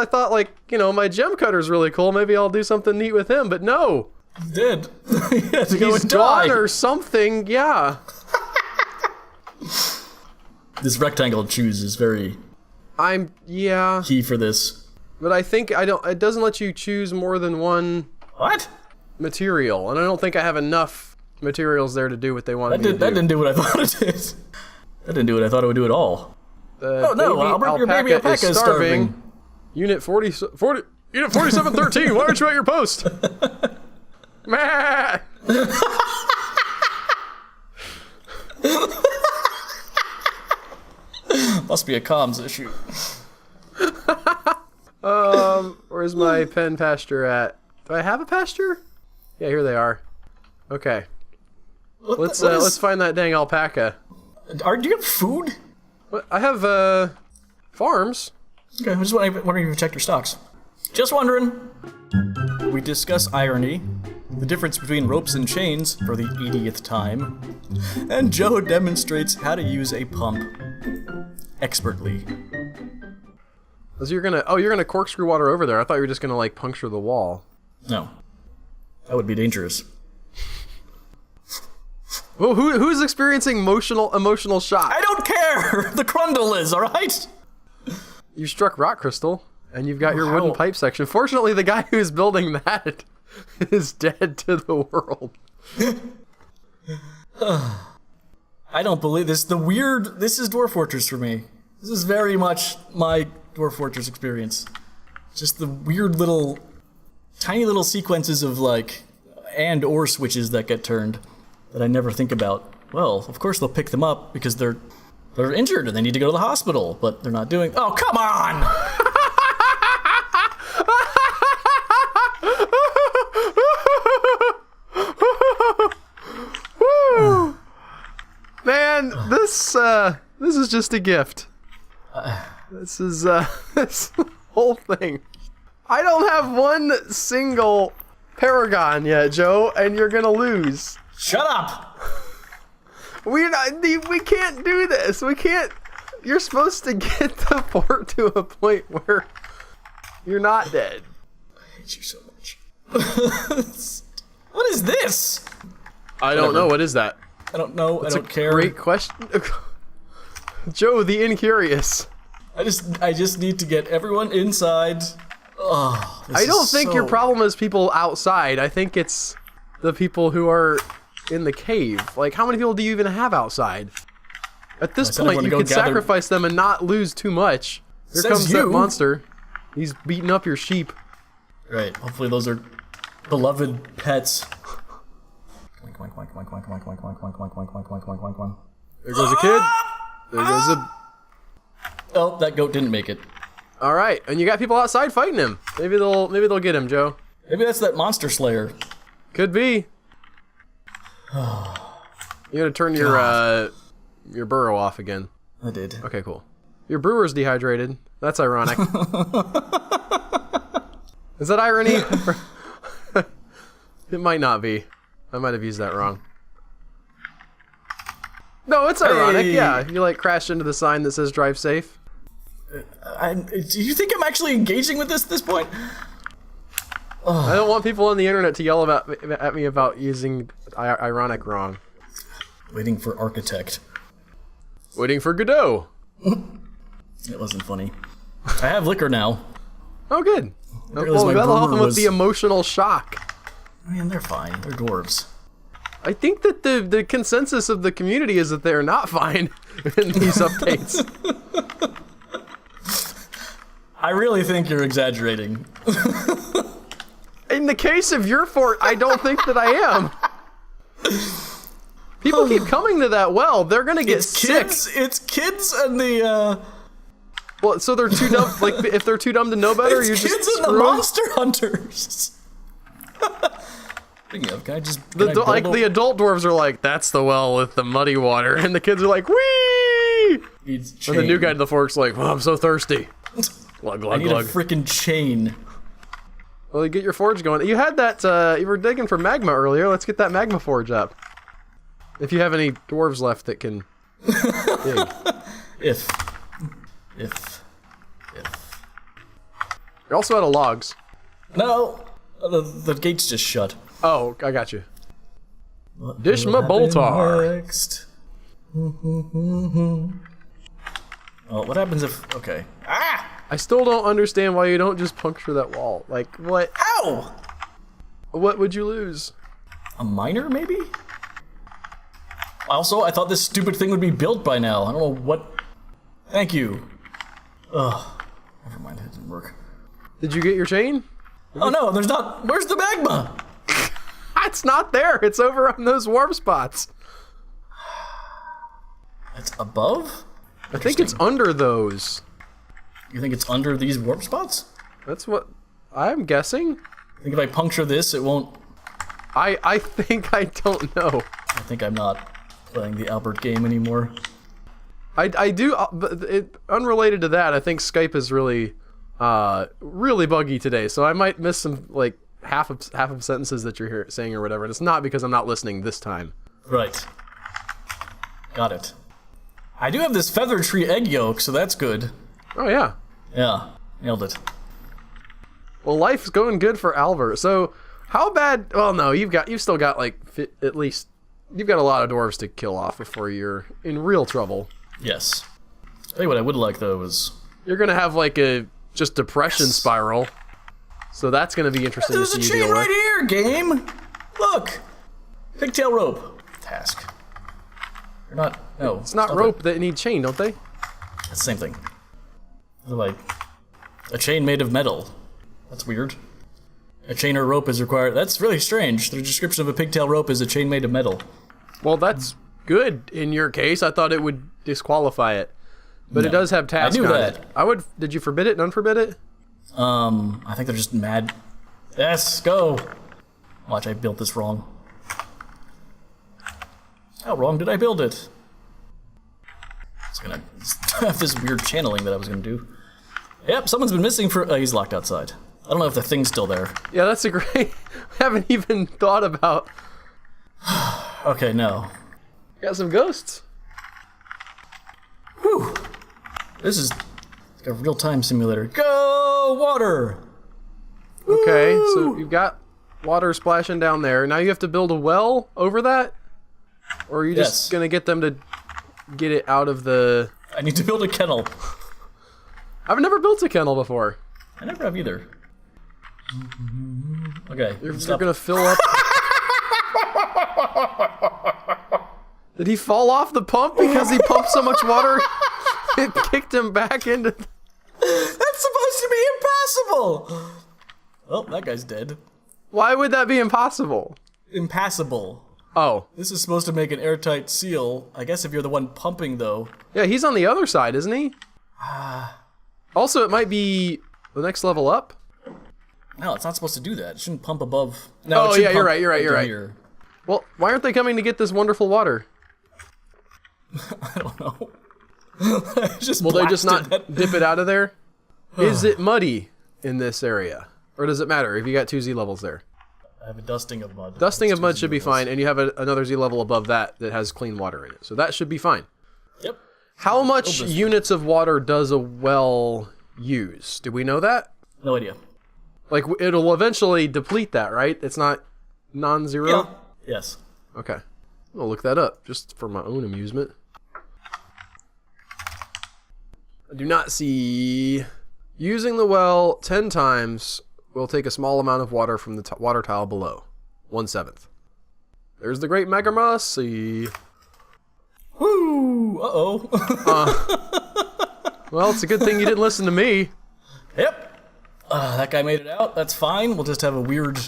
thought like, my gem cutter's really cool. Maybe I'll do something neat with him, but no. He's dead. He had to go He's and die. gone or something, yeah. This rectangle choose is very Yeah. key for this. But I think it doesn't let you choose more than one What? material, and I don't think I have enough materials there to do what they wanted me to do. That didn't do what I thought it did. That didn't do what I thought it would do at all. Oh no, Albert, your baby alpaca is starving. Unit 4713, why aren't you at your post? Meh. Must be a comms issue. Where's my pen pasture at? Do I have a pasture? Yeah, here they are. Okay. Let's find that dang alpaca. Do you have food? What? I have farms. Okay, I just wondering if you checked your stocks. Just wondering. We discuss irony, the difference between ropes and chains for the 80th time, and Joe demonstrates how to use a pump expertly. So you're gonna corkscrew water over there. I thought you were just gonna like puncture the wall. No, that would be dangerous. Well, who's experiencing emotional shock? I don't care. The Crundle is all right. You struck rock crystal, and you've got your wooden pipe section. Fortunately, the guy who's building that is dead to the world. I don't believe this. This is Dwarf Fortress for me. This is very much my Dwarf Fortress experience. Just the weird tiny little sequences of like and/or switches that get turned that I never think about. Well, of course they'll pick them up because they're injured and they need to go to the hospital, but they're not doing. Oh, come on! Woo! Man, this is just a gift. This is this whole thing. I don't have one single paragon yet, Joe, and you're gonna lose. Shut up! We can't do this. We can't. You're supposed to get the fort to a point where you're not dead. I hate you so much. What is this? I don't know. What is that? I don't know. That's I don't care. Great question. Joe, the incurious. I just need to get everyone inside. Oh, I don't think your problem is people outside. I think it's the people who are in the cave. Like, how many people do you even have outside? At this point, you could sacrifice them and not lose too much. Here comes that monster. He's beating up your sheep. Right. Hopefully those are beloved pets. There goes a kid. There goes a... Oh, that goat didn't make it. All right, and you got people outside fighting him. Maybe they'll get him, Joe. Maybe that's that monster slayer. Could be. You gotta turn your burrow off again. I did. Okay, cool. Your brewer's dehydrated. That's ironic. Is that irony? It might not be. I might have used that wrong. No, it's ironic. Hey. Yeah, you like crashed into the sign that says "Drive safe." Do you think I'm actually engaging with this at this point? I don't want people on the internet to yell at me about using ironic wrong. Waiting for architect. Waiting for Godot. It wasn't funny. I have liquor now. Oh, good. Well, that'll help them with the emotional shock. I mean, they're fine. They're dwarves. I think that the consensus of the community is that they're not fine in these updates. I really think you're exaggerating. In the case of your fort, I don't think that I am. People keep coming to that well. They're gonna get sick. It's kids and the. Well, so they're too dumb. Like, if they're too dumb to know better, you're just kids and the monster hunters. Speaking of, can I just the adult dwarves are like, that's the well with the muddy water, and the kids are like, wee. And the new guy to the fork's like, well, I'm so thirsty. Glug glug I need glug. a freaking chain. Well, you get your forge going. You had that. You were digging for magma earlier. Let's get that magma forge up. If you have any dwarves left that can dig. If. You're also out of logs. No, the gate's just shut. Oh, I got you. Dishma Boltar. Next. Well, what happens if... Okay. Ah! I still don't understand why you don't just puncture that wall. Like, what? Ow! What would you lose? A miner, maybe? Also, I thought this stupid thing would be built by now. I don't know what... Thank you. Ugh. Never mind, it didn't work. Did you get your chain? Oh no, there's not... Where's the magma? It's not there. It's over on those warp spots. It's above? I think it's under those. You think it's under these warp spots? That's what I'm guessing. I think if I puncture this, it won't... I think I don't know. I think I'm not playing the Albert game anymore. I do, but unrelated to that, I think Skype is really, really buggy today. So I might miss some, like, half of sentences that you're saying or whatever. And it's not because I'm not listening this time. Right. Got it. I do have this feather tree egg yolk, so that's good. Oh, yeah. Yeah, nailed it. Well, life's going good for Albert. So, how bad? Well, no, you've still got like at least you've got a lot of dwarves to kill off before you're in real trouble. Yes. Tell you what I would like though is you're gonna have like a just depression spiral. So that's gonna be interesting to see you deal with. There's a chain right here, game. Look, pigtail rope. Task. You're not. No, it's not rope that need chain, don't they? It's the same thing. They're like a chain made of metal. That's weird. A chain or rope is required. That's really strange. The description of a pigtail rope is a chain made of metal. Well, that's good in your case. I thought it would disqualify it, but it does have task on it. I would. Did you forbid it and unforbid it? I think they're just mad. Yes, go. Watch, I built this wrong. How wrong did I build it? It's gonna have this weird channeling that I was gonna do. Yep, someone's been missing for. He's locked outside. I don't know if the thing's still there. Yeah, that's a great. I haven't even thought about. Okay, no. Got some ghosts. Whew. This is like a real-time simulator. Go water. Okay, Woo! so you've got water splashing down there. Now you have to build a well over that, or are you just gonna get them to get it out of the? I need to build a kennel. I've never built a kennel before. I never have either. Okay. You're gonna fill up. Did he fall off the pump because he pumped so much water? It kicked him back into. That's supposed to be impassable. Oh, that guy's dead. Why would that be impossible? Impassable. Oh. This is supposed to make an airtight seal. I guess if you're the one pumping, though. Yeah, he's on the other side, isn't he? Also, it might be the next level up. No, it's not supposed to do that. It shouldn't pump above. No, oh, yeah, you're right. You're right. Here. Well, why aren't they coming to get this wonderful water? I don't know. Will they just not dip it out of there? Is it muddy in this area? Or does it matter if you got 2 Z levels there? I have a dusting of mud. Dusting of mud should be fine, and you have another Z level above that that has clean water in it. So that should be fine. Yep. How much units of water does a well use? Do we know that? No idea. Like, it'll eventually deplete that, right? It's not non-zero? Yeah. Yes. Okay. I'll look that up, just for my own amusement. I do not see... Using the well 10 times will take a small amount of water from the water tile below. 1/7. There's the Great Megamossy. Woo! Uh-oh. Well, it's a good thing you didn't listen to me. Yep. That guy made it out. That's fine. We'll just have a weird...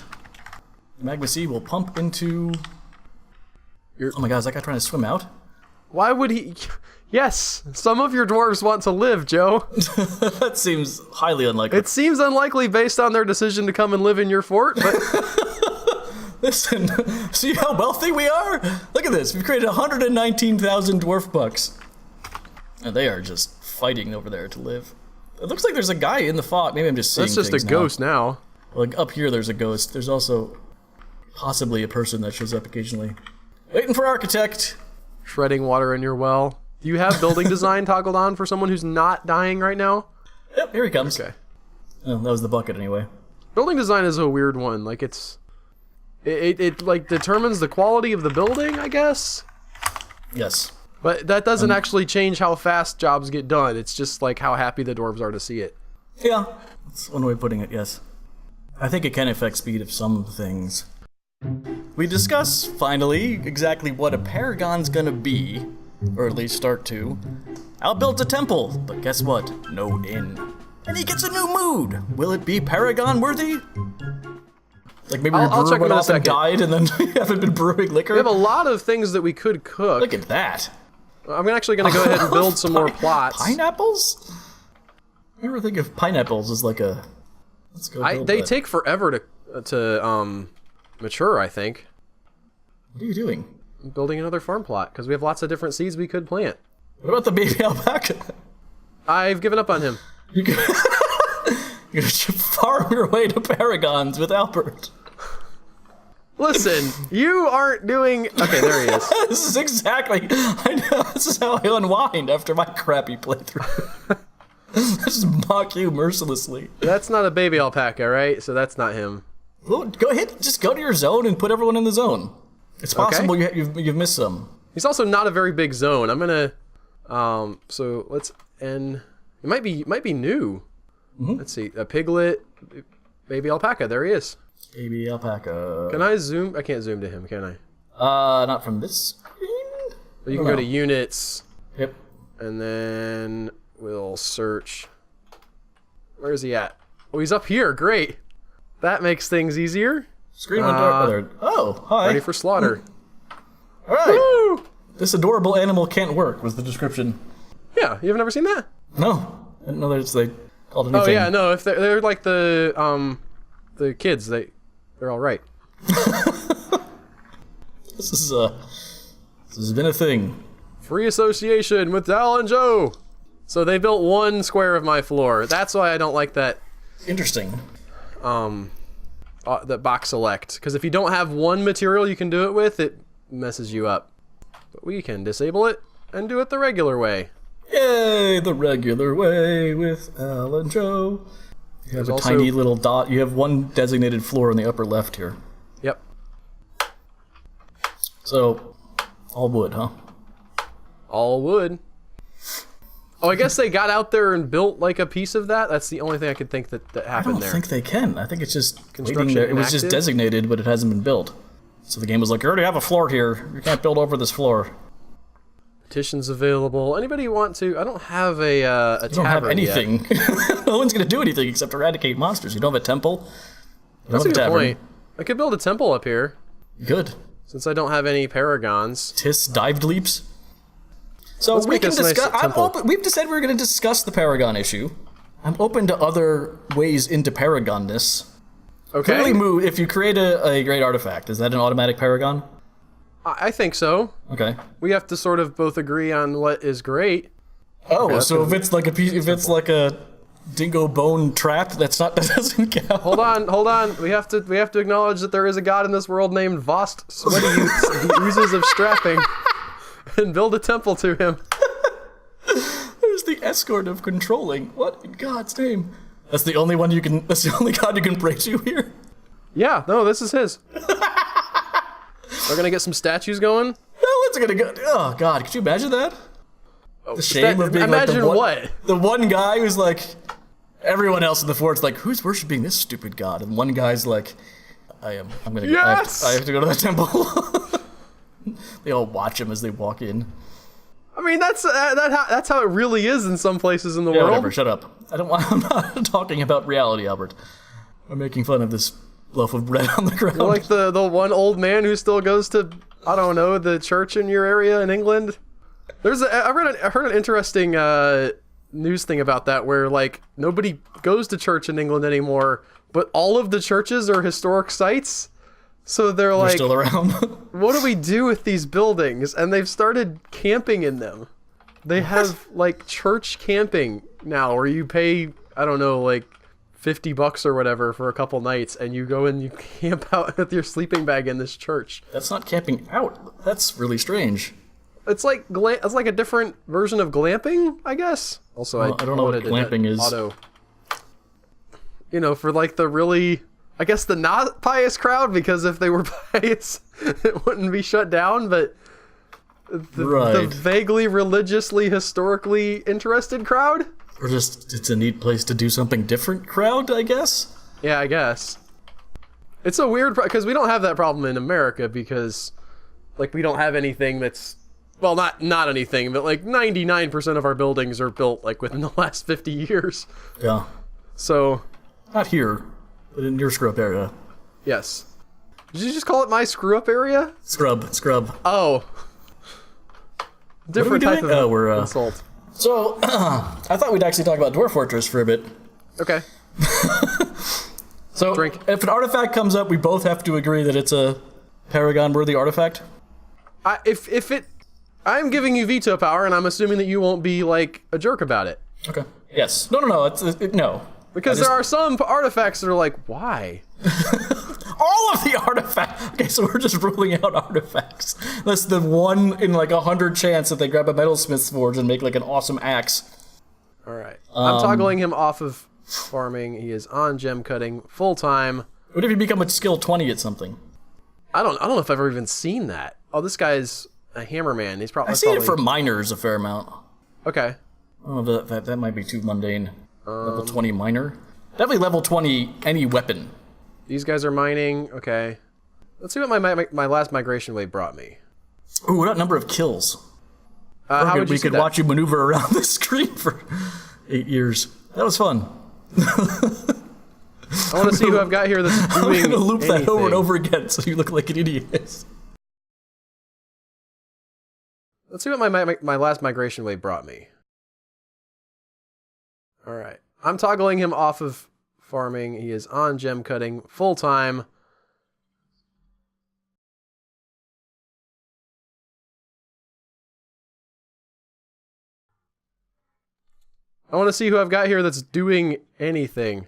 Magma Sea will pump into... Oh my god, is that guy trying to swim out? Why would he... Yes, some of your dwarves want to live, Joe. That seems highly unlikely. It seems unlikely based on their decision to come and live in your fort, but... Listen, see how wealthy we are? Look at this. We've created 119,000 dwarf bucks. And they are just fighting over there to live. It looks like there's a guy in the fog. Maybe I'm just seeing That's just a ghost now. Like up here there's a ghost. There's also possibly a person that shows up occasionally. Waiting for architect. Shredding water in your well. Do you have building design toggled on for someone who's not dying right now? Yep, here he comes. Okay. Oh, that was the bucket anyway. Building design is a weird one. Like it like determines the quality of the building, I guess. Yes. But that doesn't actually change how fast jobs get done. It's just like how happy the dwarves are to see it. Yeah, that's one way of putting it, yes. I think it can affect speed of some things. We discuss, finally, exactly what a paragon's gonna be, or at least start to. Al builds a temple, but guess what? No inn. And he gets a new mood. Will it be paragon worthy? Like maybe your brewer went off and died and then you haven't been brewing liquor? We have a lot of things that we could cook. Look at that. I'm actually going to go ahead and build some more plots. Pineapples? I never think of pineapples as like a... Let's go build They that. take forever to mature, I think. What are you doing? I'm building another farm plot, because we have lots of different seeds we could plant. What about the baby alpaca? I've given up on him. You're gonna farm your way to paragons with Albert. Listen, you aren't doing... Okay, there he is. This is exactly... I know, this is how I unwind after my crappy playthrough. Just mock you mercilessly. That's not a baby alpaca, right? So that's not him. Well, go ahead, just go to your zone and put everyone in the zone. It's possible you've missed some. He's also not a very big zone. I'm gonna... so let's end... It might be new. Mm-hmm. Let's see. A piglet, baby alpaca. There he is. Baby alpaca. Can I zoom? I can't zoom to him, can I? Not from this screen? You can go to units. Yep. And then we'll search. Where is he at? Oh, he's up here. Great. That makes things easier. Screen went dark. There. Oh, hi. Ready for slaughter. All right. Woo! This adorable animal can't work was the description. Yeah, you've never seen that? No. I didn't know that they called anything. Oh yeah, no. If they're like the kids, they're all right. This has been a thing. Free association with Dal and Joe. So they built one square of my floor. That's why I don't like that. Interesting. That box select, because if you don't have one material you can do it with, it messes you up. But we can disable it and do it the regular way. Yay, the regular way with Al and Joe. You have a tiny little dot. You have one designated floor in the upper left here. Yep. So, all wood, huh? All wood. Oh, I guess they got out there and built like a piece of that. That's the only thing I could think that happened there. I don't think they can. I think it's just Construction waiting there. It was just inactive? designated, but it hasn't been built. So the game was like, you already have a floor here. You can't build over this floor. Petitions available. Anybody want to? I don't have a You don't have tavern yet. anything. No one's going to do anything except eradicate monsters. You don't have a temple. You That's a don't good have a tavern. point. I could build a temple up here Good. since I don't have any paragons. Tis dived leaps. So Let's we make can this nice discuss. temple. We've decided we're going to discuss the paragon issue. I'm open to other ways into paragonness. Okay. Clearly, move if you create a great artifact. Is that an automatic paragon? I think so. Okay. We have to sort of both agree on what is great. Oh, Okay, so if it's like a piece, if it's like a dingo bone trap, that doesn't count. Hold on. We have to acknowledge that there is a god in this world named Vost Sweaty Youths. He oozes of strapping, and build a temple to him. There's the escort of controlling. What in God's name? That's the only one you can. That's the only god you can praise you here. Yeah, no, this is his. We're gonna get some statues going. Oh, it's gonna go. Oh God, could you imagine that? The shame of being like imagine what? the one guy who's like, everyone else in the fort's like, who's worshiping this stupid god? And one guy's like, I'm gonna. Yes! I have to go to the temple. They all watch him as they walk in. I mean, that's how it really is in some places in the Yeah, world. whatever. Shut up. I'm not talking about reality, Albert. I'm making fun of this loaf of bread on the ground. You're like the one old man who still goes to, I don't know, the church in your area in England. I heard an interesting news thing about that, where like nobody goes to church in England anymore, but all of the churches are historic sites. So they're like, still around. what do we do with these buildings? And they've started camping in them. They have like church camping now, where you pay, I don't know, like $50 or whatever for a couple nights, and you go and you camp out with your sleeping bag in this church. That's not camping out. That's really strange. It's like it's like a different version of glamping, I guess. Also, Well, I don't know what glamping is. Auto. You know, for like the really, I guess the not pious crowd, because if they were pious, it wouldn't be shut down. But the vaguely religiously, historically interested crowd. Or just, it's a neat place to do something different crowd, I guess? Yeah, I guess. It's a weird, because we don't have that problem in America, because, like, we don't have anything that's, well, not anything, but, like, 99% of our buildings are built, like, within the last 50 years. Yeah. So. Not here, but in your scrub area. Yes. Did you just call it my screw-up area? Scrub. Oh. Different type of insult. So, I thought we'd actually talk about Dwarf Fortress for a bit. Okay. So, if an artifact comes up, we both have to agree that it's a paragon-worthy artifact? I'm giving you veto power, and I'm assuming that you won't be, like, a jerk about it. Okay. Yes. No. No. Because there are some artifacts that are like, why? All of the artifacts. Okay, so we're just ruling out artifacts. That's the 1 in like 100 chance that they grab a metalsmith's forge and make like an awesome axe. All right. I'm toggling him off of farming. He is on gem cutting full time. What if you become a skill 20 at something? I don't know if I've ever even seen that. Oh, this guy's a hammerman. He's probably. I've seen it for miners a fair amount. Okay. Oh, that might be too mundane. Level 20 miner. Definitely level 20 any weapon. These guys are mining. Okay. Let's see what my last migration wave brought me. Ooh, what number of kills? How would you we could watch you maneuver around the screen for 8 years. That was fun. I want to see who I've got here that's doing I'm gonna loop anything. that over and over again so you look like an idiot. Let's see what my last migration wave brought me. All right. I'm toggling him off of farming. He is on gem cutting full time. I want to see who I've got here that's doing anything.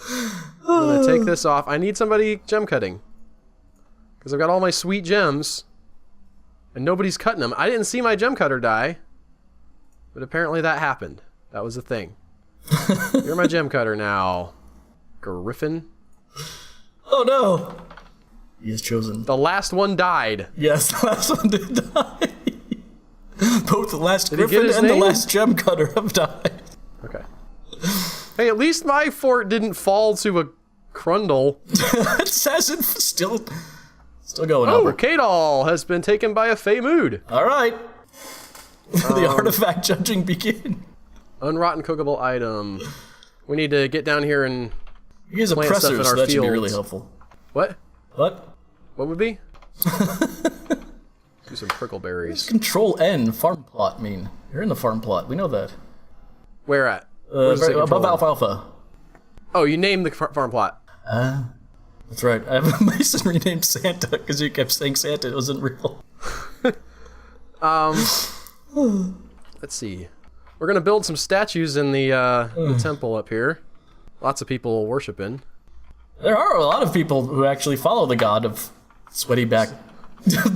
I'm going to take this off. I need somebody gem cutting. Because I've got all my sweet gems. And nobody's cutting them. I didn't see my gem cutter die. But apparently that happened. That was a thing. You're my gem cutter now. Griffin. Oh no! He is chosen. The last one died. Yes, the last one did die. Both the last Did he Griffin get his and name? the last gem cutter have died. Okay. Hey, at least my fort didn't fall to a crundle. It says it still going Oh, over. Kadal has been taken by a Fey Mood. Alright. The artifact judging begin. Unrotten cookable item. We need to get down here and He has a plant stuff presser, in so our that should be fields. really helpful. What? What? What would be? Do some prickleberries. Control N farm plot mean? You're in the farm plot. We know that. Where at? Where does it say Above control? alfalfa. Oh, you named the farm plot. That's right. I have a Mason renamed Santa because you kept saying Santa. It wasn't real. Let's see. We're gonna build some statues in the temple up here. Lots of people worshiping. There are a lot of people who actually follow the god of sweaty back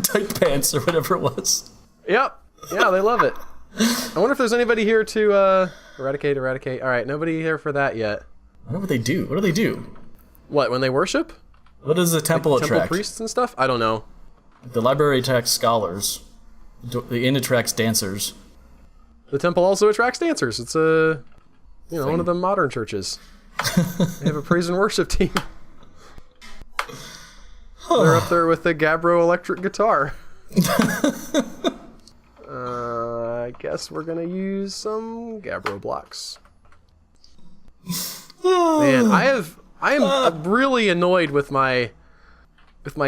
tight pants or whatever it was. Yep. Yeah, they love it. I wonder if there's anybody here to eradicate. All right, nobody here for that yet. I wonder what they do. What do they do? What, when they worship? What does the temple Temple attract? priests and stuff? I don't know. The library attracts scholars. The inn attracts dancers. The temple also attracts dancers. It's one of the modern churches. They have a praise and worship team. They're up there with the Gabbro electric guitar. I guess we're gonna use some Gabbro blocks. Man, I am really annoyed with my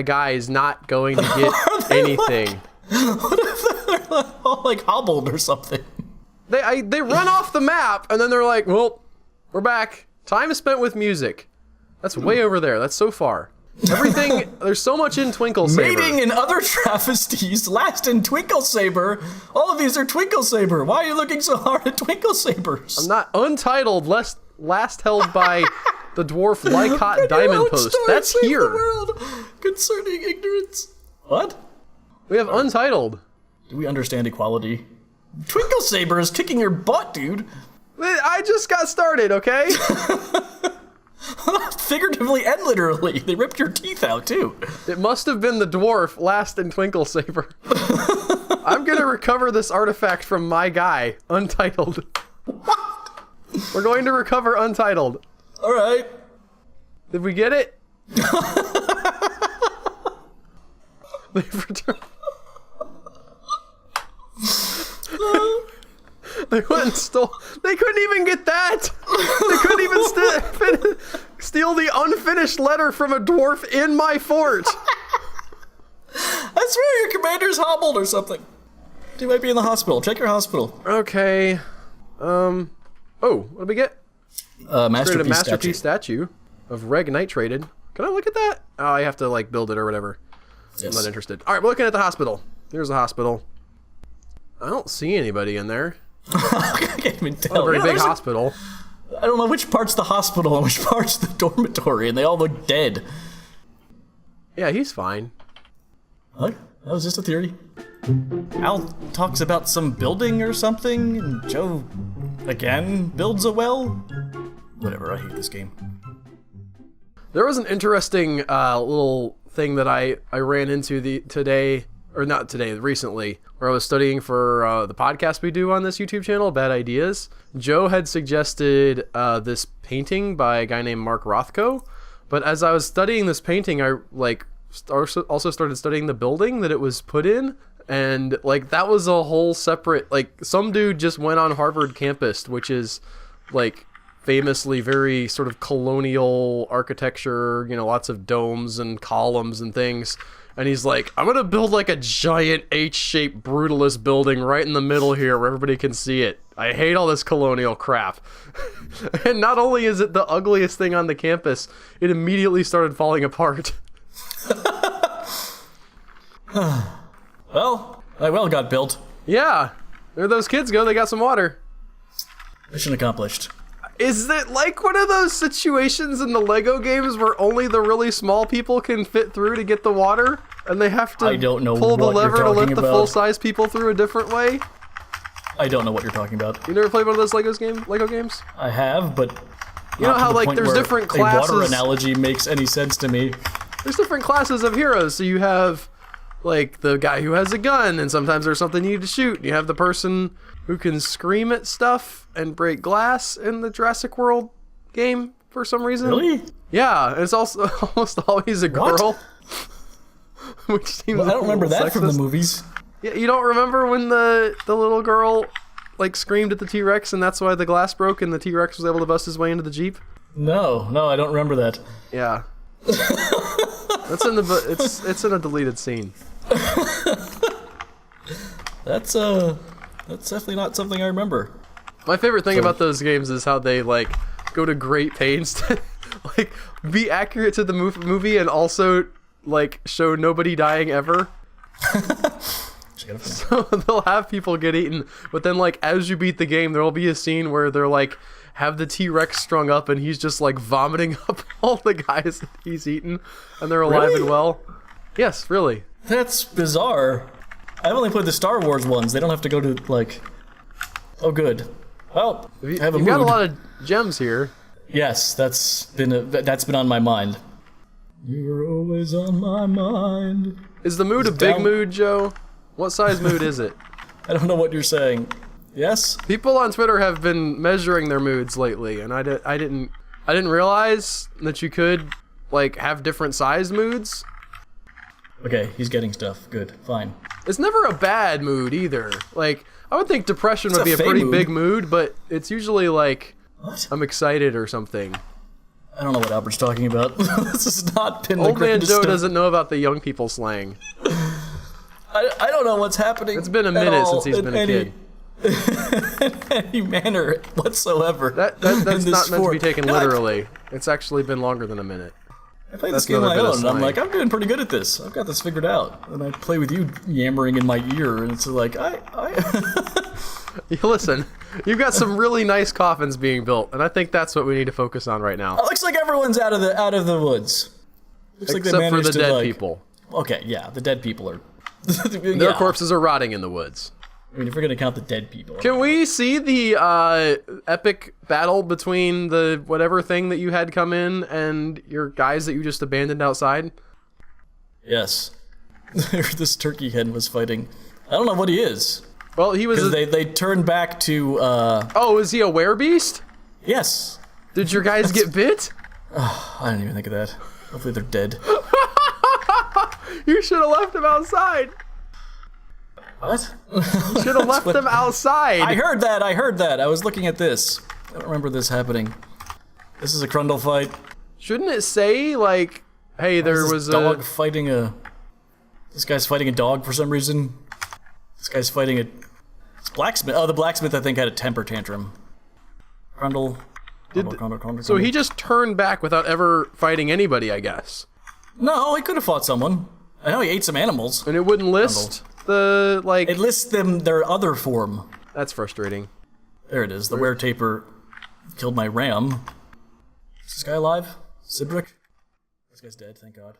guys not going to get anything. What if they're all like hobbled or something? They run off the map and then they're like, well, we're back. Time is spent with music. That's way over there. That's so far. Everything, there's so much in Twinkle Saber. Mating and other travesties, last in Twinkle Saber. All of these are Twinkle Saber. Why are you looking so hard at Twinkle Sabers? I'm not untitled, last held by the dwarf Lycott Diamond Post. That's Save here. the world concerning ignorance. What? We have untitled. Do we understand equality? Twinkle Saber is kicking your butt, dude. I just got started, okay? Figuratively and literally. They ripped your teeth out, too. It must have been the dwarf last in Twinkle Saber. I'm gonna recover this artifact from my guy, Untitled. We're going to recover Untitled. All right. Did we get it? They've returned. They went and stole. They couldn't even get that. They couldn't even steal the unfinished letter from a dwarf in my fort. That's swear your commander's hobbled or something. He might be in the hospital. Check your hospital. Okay. Oh, what did we get? Masterpiece, a masterpiece statue of Reg Nitrated. Can I look at that? Oh, I have to like build it or whatever. Yes. I'm not interested. All right, we're looking at the hospital. Here's the hospital. I don't see anybody in there. I can't even tell. Not a very big hospital. I don't know which part's the hospital and which part's the dormitory, and they all look dead. Yeah, he's fine. What? That was just a theory. Al talks about some building or something, and Joe, again, builds a well? Whatever, I hate this game. There was an interesting little thing that I ran into recently, where I was studying for the podcast we do on this YouTube channel, Bad Ideas. Joe had suggested this painting by a guy named Mark Rothko, but as I was studying this painting, I also started studying the building that it was put in, and like that was a whole separate, like some dude just went on Harvard campus, which is like famously very sort of colonial architecture, you know, lots of domes and columns and things. And he's like, I'm gonna build like a giant H-shaped brutalist building right in the middle here where everybody can see it. I hate all this colonial crap. And not only is it the ugliest thing on the campus, it immediately started falling apart. Well, that well got built. Yeah, there those kids go, they got some water. Mission accomplished. Is it like one of those situations in the Lego games where only the really small people can fit through to get the water? And they have to pull the lever to let the full-size people through a different way? I don't know what you're talking about. You never played one of those Lego games? I have, but you know how like there's different classes. A water analogy makes any sense to me. There's different classes of heroes. So you have like the guy who has a gun, and sometimes there's something you need to shoot. You have the person who can scream at stuff and break glass in the Jurassic World game for some reason. Really? Yeah, it's also almost always a girl. Which seems I don't remember that sexist. from the movies. Yeah, you don't remember when the little girl like screamed at the T-Rex and that's why the glass broke and the T-Rex was able to bust his way into the Jeep? No, I don't remember that. Yeah. That's in the it's in a deleted scene. That's definitely not something I remember. My favorite thing about those games is how they like go to great pains to like be accurate to the movie and also like show nobody dying ever. So they'll have people get eaten, but then like as you beat the game, there'll be a scene where they're like have the T-Rex strung up and he's just like vomiting up all the guys that he's eaten, and they're alive and well. Yes, really. That's bizarre. I've only played the Star Wars ones. They don't have to go to like. Oh, good. Well, I have a You've mood. got a lot of gems here. Yes, that's been on my mind. You're always on my mind. Is the mood a big mood, Joe? What size mood is it? I don't know what you're saying. Yes? People on Twitter have been measuring their moods lately, and I didn't realize that you could like have different size moods. Okay, he's getting stuff. Good, fine. It's never a bad mood either. Like I would think depression would be a pretty big mood, but it's usually like What? I'm excited or something. I don't know what Albert's talking about. This has not been the Old man greatest Joe stuff. doesn't know about the young people slang. I don't know what's happening. It's been a minute since he's been a kid. In any manner whatsoever. That's not meant to be taken literally. It's actually been longer than a minute. I play this game on my own, and I'm like, I'm doing pretty good at this. I've got this figured out. And I play with you yammering in my ear, and it's like, Listen, you've got some really nice coffins being built, and I think that's what we need to focus on right now. It looks like everyone's out of the woods. Looks like they Except for managed the to, dead like, people. Okay, yeah, the dead people are. Their corpses are rotting in the woods. I mean, if we're gonna count the dead people. Can we see the epic battle between the whatever thing that you had come in and your guys that you just abandoned outside? Yes. This turkey hen was fighting. I don't know what he is. Well, he was. Because they turned back to. Oh, is he a werebeast? Yes. Did your guys get bit? I didn't even think of that. Hopefully they're dead. You should have left him outside. What? You should have left them outside. I heard that. I was looking at this. I don't remember this happening. This is a Crundle fight. Shouldn't it say, like, hey, there was a dog fighting a This guy's fighting a dog for some reason. This guy's fighting a blacksmith. Oh, the blacksmith, I think, had a temper tantrum. Grundle. So he just turned back without ever fighting anybody, I guess. No, he could have fought someone. I know he ate some animals. And it wouldn't list the, like... It lists them their other form. That's frustrating. There it is. The were-taper killed my ram. Is this guy alive? Sibrick? This guy's dead, thank God.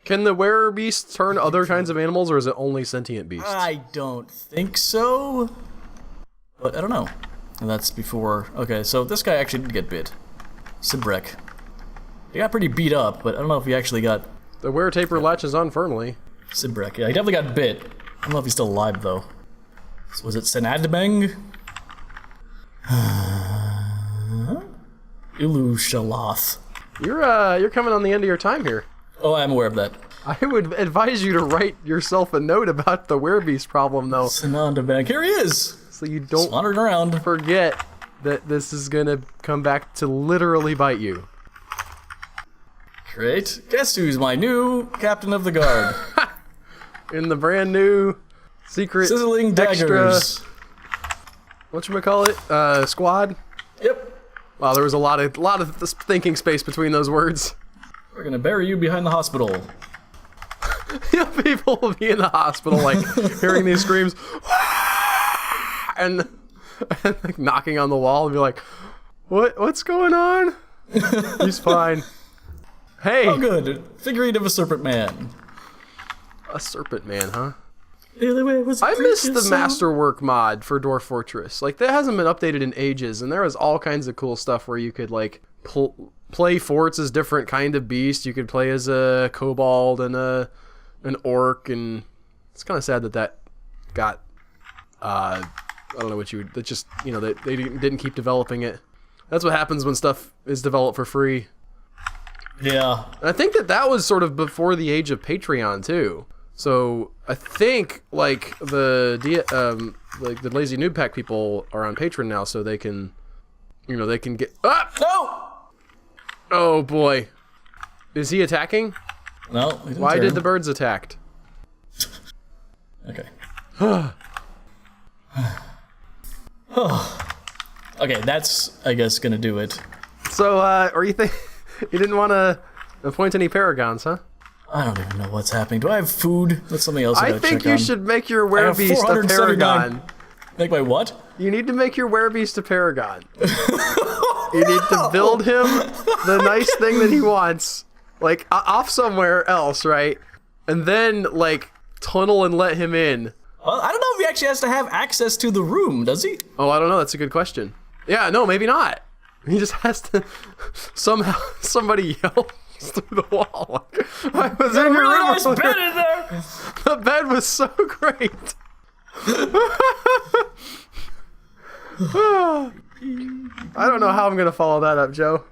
Can the were-beast turn other kinds of animals, or is it only sentient beasts? I don't think so. But I don't know. And that's before... Okay, so this guy actually did get bit. Sibrick. He got pretty beat up, but I don't know if he actually got... The were-taper latches on firmly. Sibrick, yeah, he definitely got bit. I don't know if he's still alive, though. Was it Senadbeng? Ilushaloth. You're coming on the end of your time here. Oh, I'm aware of that. I would advise you to write yourself a note about the werebeast problem, though. Senadbeng. Here he is! So you don't wandering around. Forget that this is gonna come back to literally bite you. Great. Guess who's my new captain of the guard? In the brand new secret sizzling daggers. Whatchamacallit? Squad? Yep. Wow, there was a lot of thinking space between those words. We're gonna bury you behind the hospital. People will be in the hospital, like, hearing these screams, and like, knocking on the wall and be like, what's going on? He's fine. Hey! Oh good, figurine of a serpent man. A serpent man, huh? I missed the Masterwork mod for Dwarf Fortress. Like, that hasn't been updated in ages, and there was all kinds of cool stuff where you could, like, play forts as different kind of beast. You could play as a kobold and an orc, and it's kind of sad that got, I don't know what you would, that just, you know, they didn't keep developing it. That's what happens when stuff is developed for free. Yeah. And I think that was sort of before the age of Patreon, too. So I think like the Lazy Noob Pack people are on Patreon now, so they can, you know, they can get. Ah! No! Oh boy, is he attacking? No. Why did the birds attacked? Okay. Okay, that's I guess gonna do it. So, or you think you didn't want to appoint any paragons, huh? I don't even know what's happening. Do I have food? That's something else I think you should make your werebeast a paragon. Make my what? You need to make your werebeast a paragon. You need to build him the nice thing that he wants, like off somewhere else, right? And then like tunnel and let him in. Well, I don't know if he actually has to have access to the room, does he? Oh, I don't know. That's a good question. Yeah, no, maybe not. He just has to somehow somebody yell through the wall. I was in your room. Nice bed in there. The bed was so great. I don't know how I'm gonna follow that up, Joe.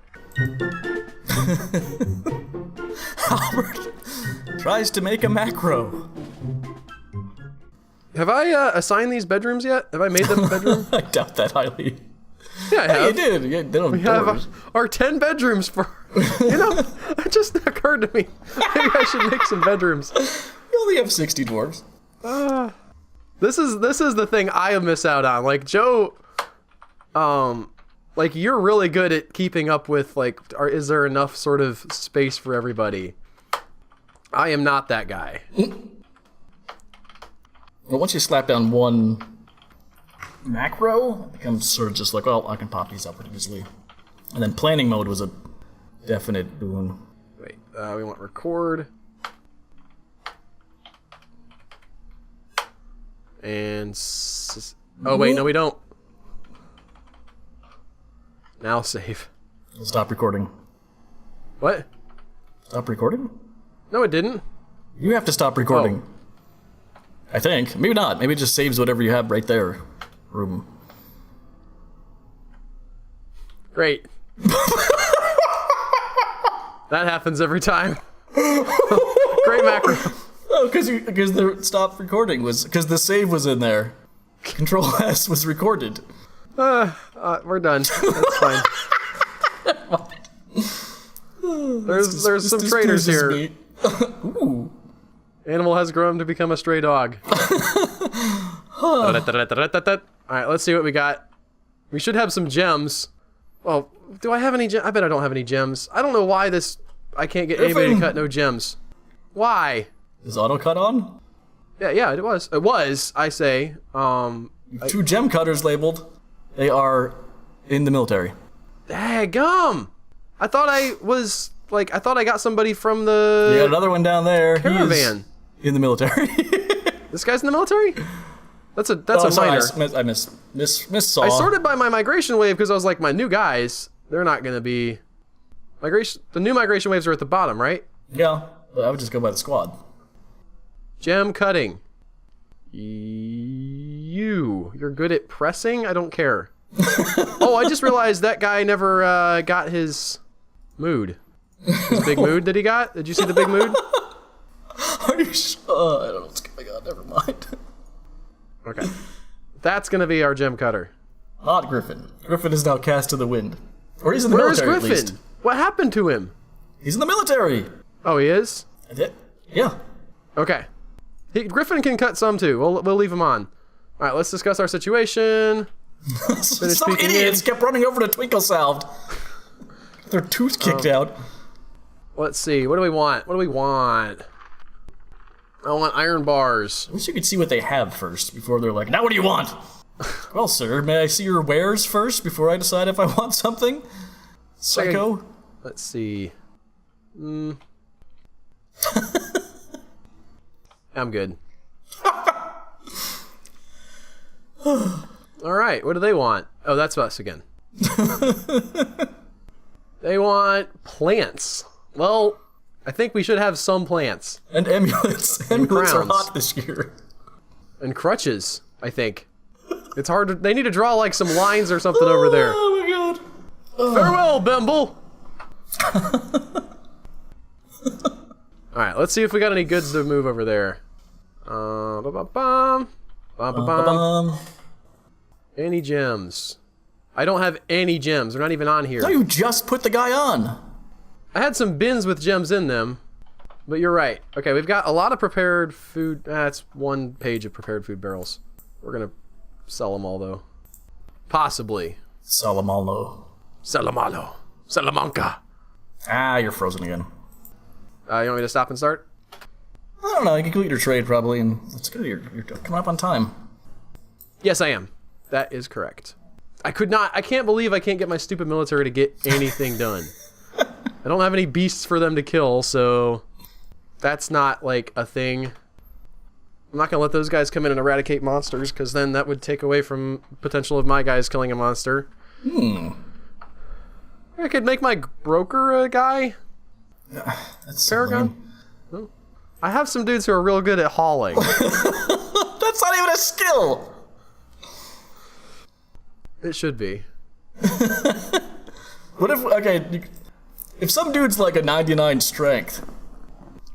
Albert tries to make a macro. Have I assigned these bedrooms yet? Have I made them a bedroom? I doubt that highly. Yeah, I have. Hey, you did. Yeah, they don't we have our 10 bedrooms for. You know, it just occurred to me. Maybe I should make some bedrooms. You only have 60 dwarves. This is the thing I miss out on. Like Joe, like you're really good at keeping up with like, is there enough sort of space for everybody? I am not that guy. Well, once you slap down one macro, it becomes sort of just like, well, I can pop these up pretty easily. And then planning mode was a definite boon. Wait, we want record. And oh wait, no we don't. Now save. Stop recording. What? Stop recording? No, it didn't. You have to stop recording. Oh. I think. Maybe not. Maybe it just saves whatever you have right there. Room. Great. That happens every time. Great macro. Oh, because the stop recording was because the save was in there. Control S was recorded. We're done. That's fine. There's some traitors here. Ooh. Animal has grown to become a stray dog. Alright, let's see what we got. We should have some gems. Well, do I have any gems? I bet I don't have any gems. I don't know why this... I can't get anybody to cut no gems. Why? Is auto cut on? Yeah, it was. It was, I say. 2 gem cutters labeled. They are in the military. Daggum! I thought I was... Like, I thought I got somebody from the... You got another one down there. Caravan. He is in the military. This guy's in the military? That's a sorry, minor. I miss I sorted by my migration wave because I was like, my new guys, they're not going to be... The new migration waves are at the bottom, right? Yeah, I would just go by the squad. Gem cutting. You're good at pressing? I don't care. Oh, I just realized that guy never got his mood. His big mood that he got? Did you see the big mood? Are you sure? I don't know what's going on. Never mind. Okay. That's going to be our gem cutter. Not Griffin. Griffin is now cast to the wind. Or he's in the Where's military, Griffin? at least. What happened to him? He's in the military. Oh, he is? Yeah. Okay. Griffin can cut some too. We'll leave him on. All right, let's discuss our situation. Some idiots kept running over to Twinkle Salved. Their tooth kicked out. Let's see. What do we want? What do we want? I want iron bars. I wish you could see what they have first before they're like, now what do you want? Well, sir, may I see your wares first before I decide if I want something? Psycho? Let's see. I'm good. Alright, what do they want? Oh, that's us again. They want plants. Well, I think we should have some plants. And amulets. Amulets are hot this year. And crutches, I think. It's hard to... They need to draw like some lines or something over there. Oh my god. Farewell, Bimble! Alright, let's see if we got any goods to move over there. Any gems? I don't have any gems. They're not even on here. No, you just put the guy on. I had some bins with gems in them, but you're right. Okay, we've got a lot of prepared food. That's 1 page of prepared food barrels. We're gonna sell them all, though. Possibly. Salamalo. Salamalo. Salamanca. Ah, you're frozen again. You want me to stop and start? I don't know, you can complete your trade probably, and it's good, you're coming up on time. Yes, I am. That is correct. I can't believe I can't get my stupid military to get anything done. I don't have any beasts for them to kill, so that's not, like, a thing. I'm not gonna let those guys come in and eradicate monsters, because then that would take away from potential of my guys killing a monster. I could make my broker a guy. That's Paragon. Oh. I have some dudes who are real good at hauling. That's not even a skill. It should be. What if, okay, if some dude's like a 99 strength.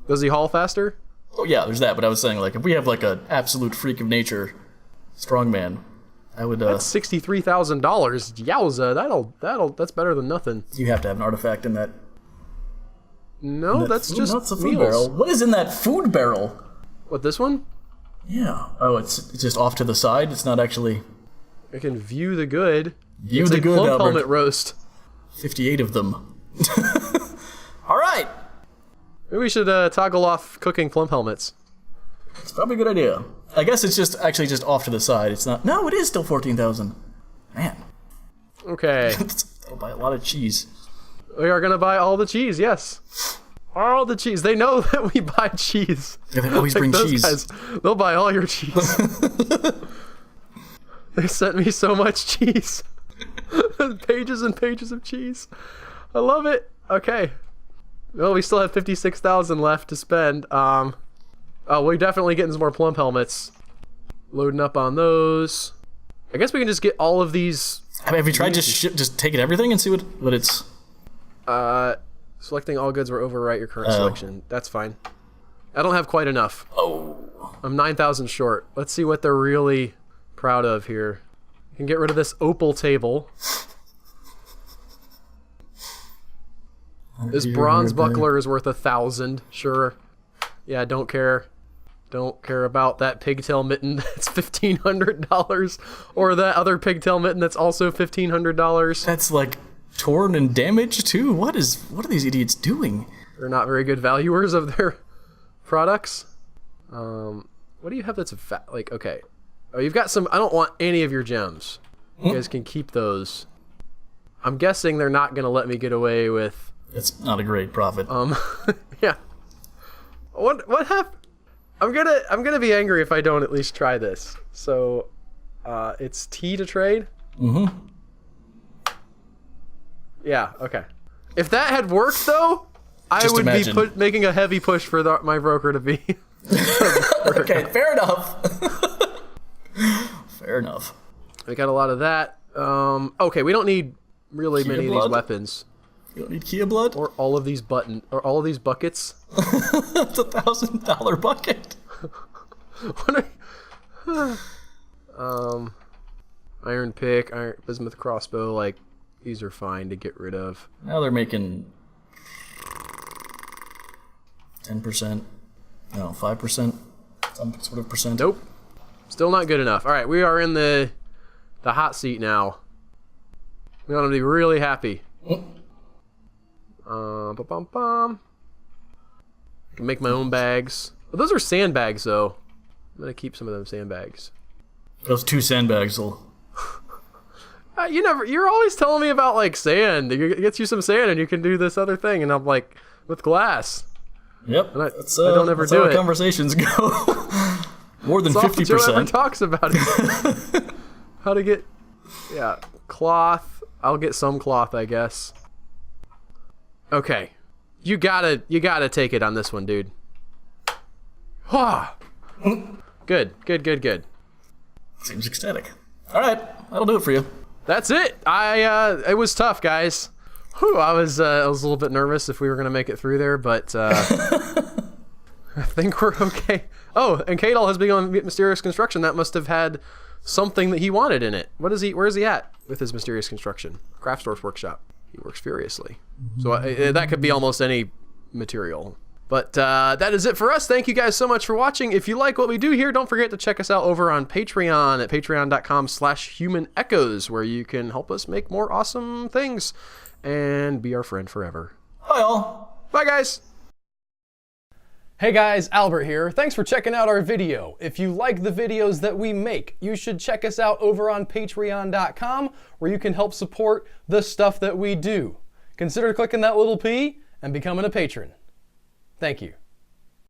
Does he haul faster? Oh yeah, there's that, but I was saying like if we have like an absolute freak of nature strongman, I would That's $63,000. Yowza, that's better than nothing. You have to have an artifact in that. No, that's just a food meals. barrel. What is in that food barrel? What, this one? Yeah. Oh, it's just off to the side. It's not actually. I can view the good. View it's the a good, plump Albert. helmet roast. 58 of them. All right. Maybe we should toggle off cooking plump helmets. It's probably a good idea. I guess it's just off to the side. It's not. No, it is still 14,000. Man. Okay. I'll buy a lot of cheese. We are gonna buy all the cheese. Yes. All the cheese. They know that we buy cheese. Yeah, they always bring those cheese. Guys, they'll buy all your cheese. They sent me so much cheese. Pages and pages of cheese. I love it. Okay. Well, we still have 56,000 left to spend. Oh, we're definitely getting some more plump helmets. Loading up on those. I guess we can just get all of these. I mean, have you tried just taking everything and see what it's? Selecting all goods will overwrite your current selection. That's fine. I don't have quite enough. Oh. I'm 9,000 short. Let's see what they're really proud of here. You can get rid of this opal table. This bronze buckler is worth 1,000. Sure. Yeah, don't care. Don't care about that pigtail mitten that's $1,500, or that other pigtail mitten that's also $1,500. That's like torn and damaged too. What are these idiots doing? They're not very good valuers of their products. What do you have that's like, okay. Oh, you've got some, I don't want any of your gems. You guys can keep those. I'm guessing they're not going to let me get away with... It's not a great profit. Yeah. What happened? I'm gonna be angry if I don't at least try this. So, it's T to trade? Mm-hmm. Yeah, okay. If that had worked, though, I would be making a heavy push for my broker to be... Okay, fair enough. Fair enough. We got a lot of that. Okay, we don't need really many of these weapons. You don't need Kia blood? Or all of these buckets. That's $1,000 bucket. Iron pick, iron bismuth crossbow, like these are fine to get rid of. Now they're making 10%. No, 5%. Some sort of percent. Nope. Still not good enough. All right, we are in the hot seat now. We want to be really happy. I can make my own bags. But those are sandbags, though. I'm gonna keep some of them sandbags. Those 2 sandbags will. You're always telling me about like sand. It gets you some sand, and you can do this other thing. And I'm like, with glass. Yep. And I don't ever do it. Conversations go. More than 50%. Joe ever talks about it. How to get, cloth. I'll get some cloth, I guess. Okay, you gotta take it on this one, dude. Good. Seems ecstatic. All right, that'll do it for you. That's it. It was tough, guys. Whew, I was a little bit nervous if we were gonna make it through there, but I think we're okay. Oh, and Kadal has begun Mysterious Construction. That must have had something that he wanted in it. Where is he at with his Mysterious Construction? Craft Store's workshop. He works furiously. So that could be almost any material. But that is it for us. Thank you guys so much for watching. If you like what we do here, don't forget to check us out over on Patreon at patreon.com/humanechoes, where you can help us make more awesome things and be our friend forever. Bye, all. Bye, guys. Hey guys, Albert here. Thanks for checking out our video. If you like the videos that we make, you should check us out over on patreon.com, where you can help support the stuff that we do. Consider clicking that little P and becoming a patron. Thank you.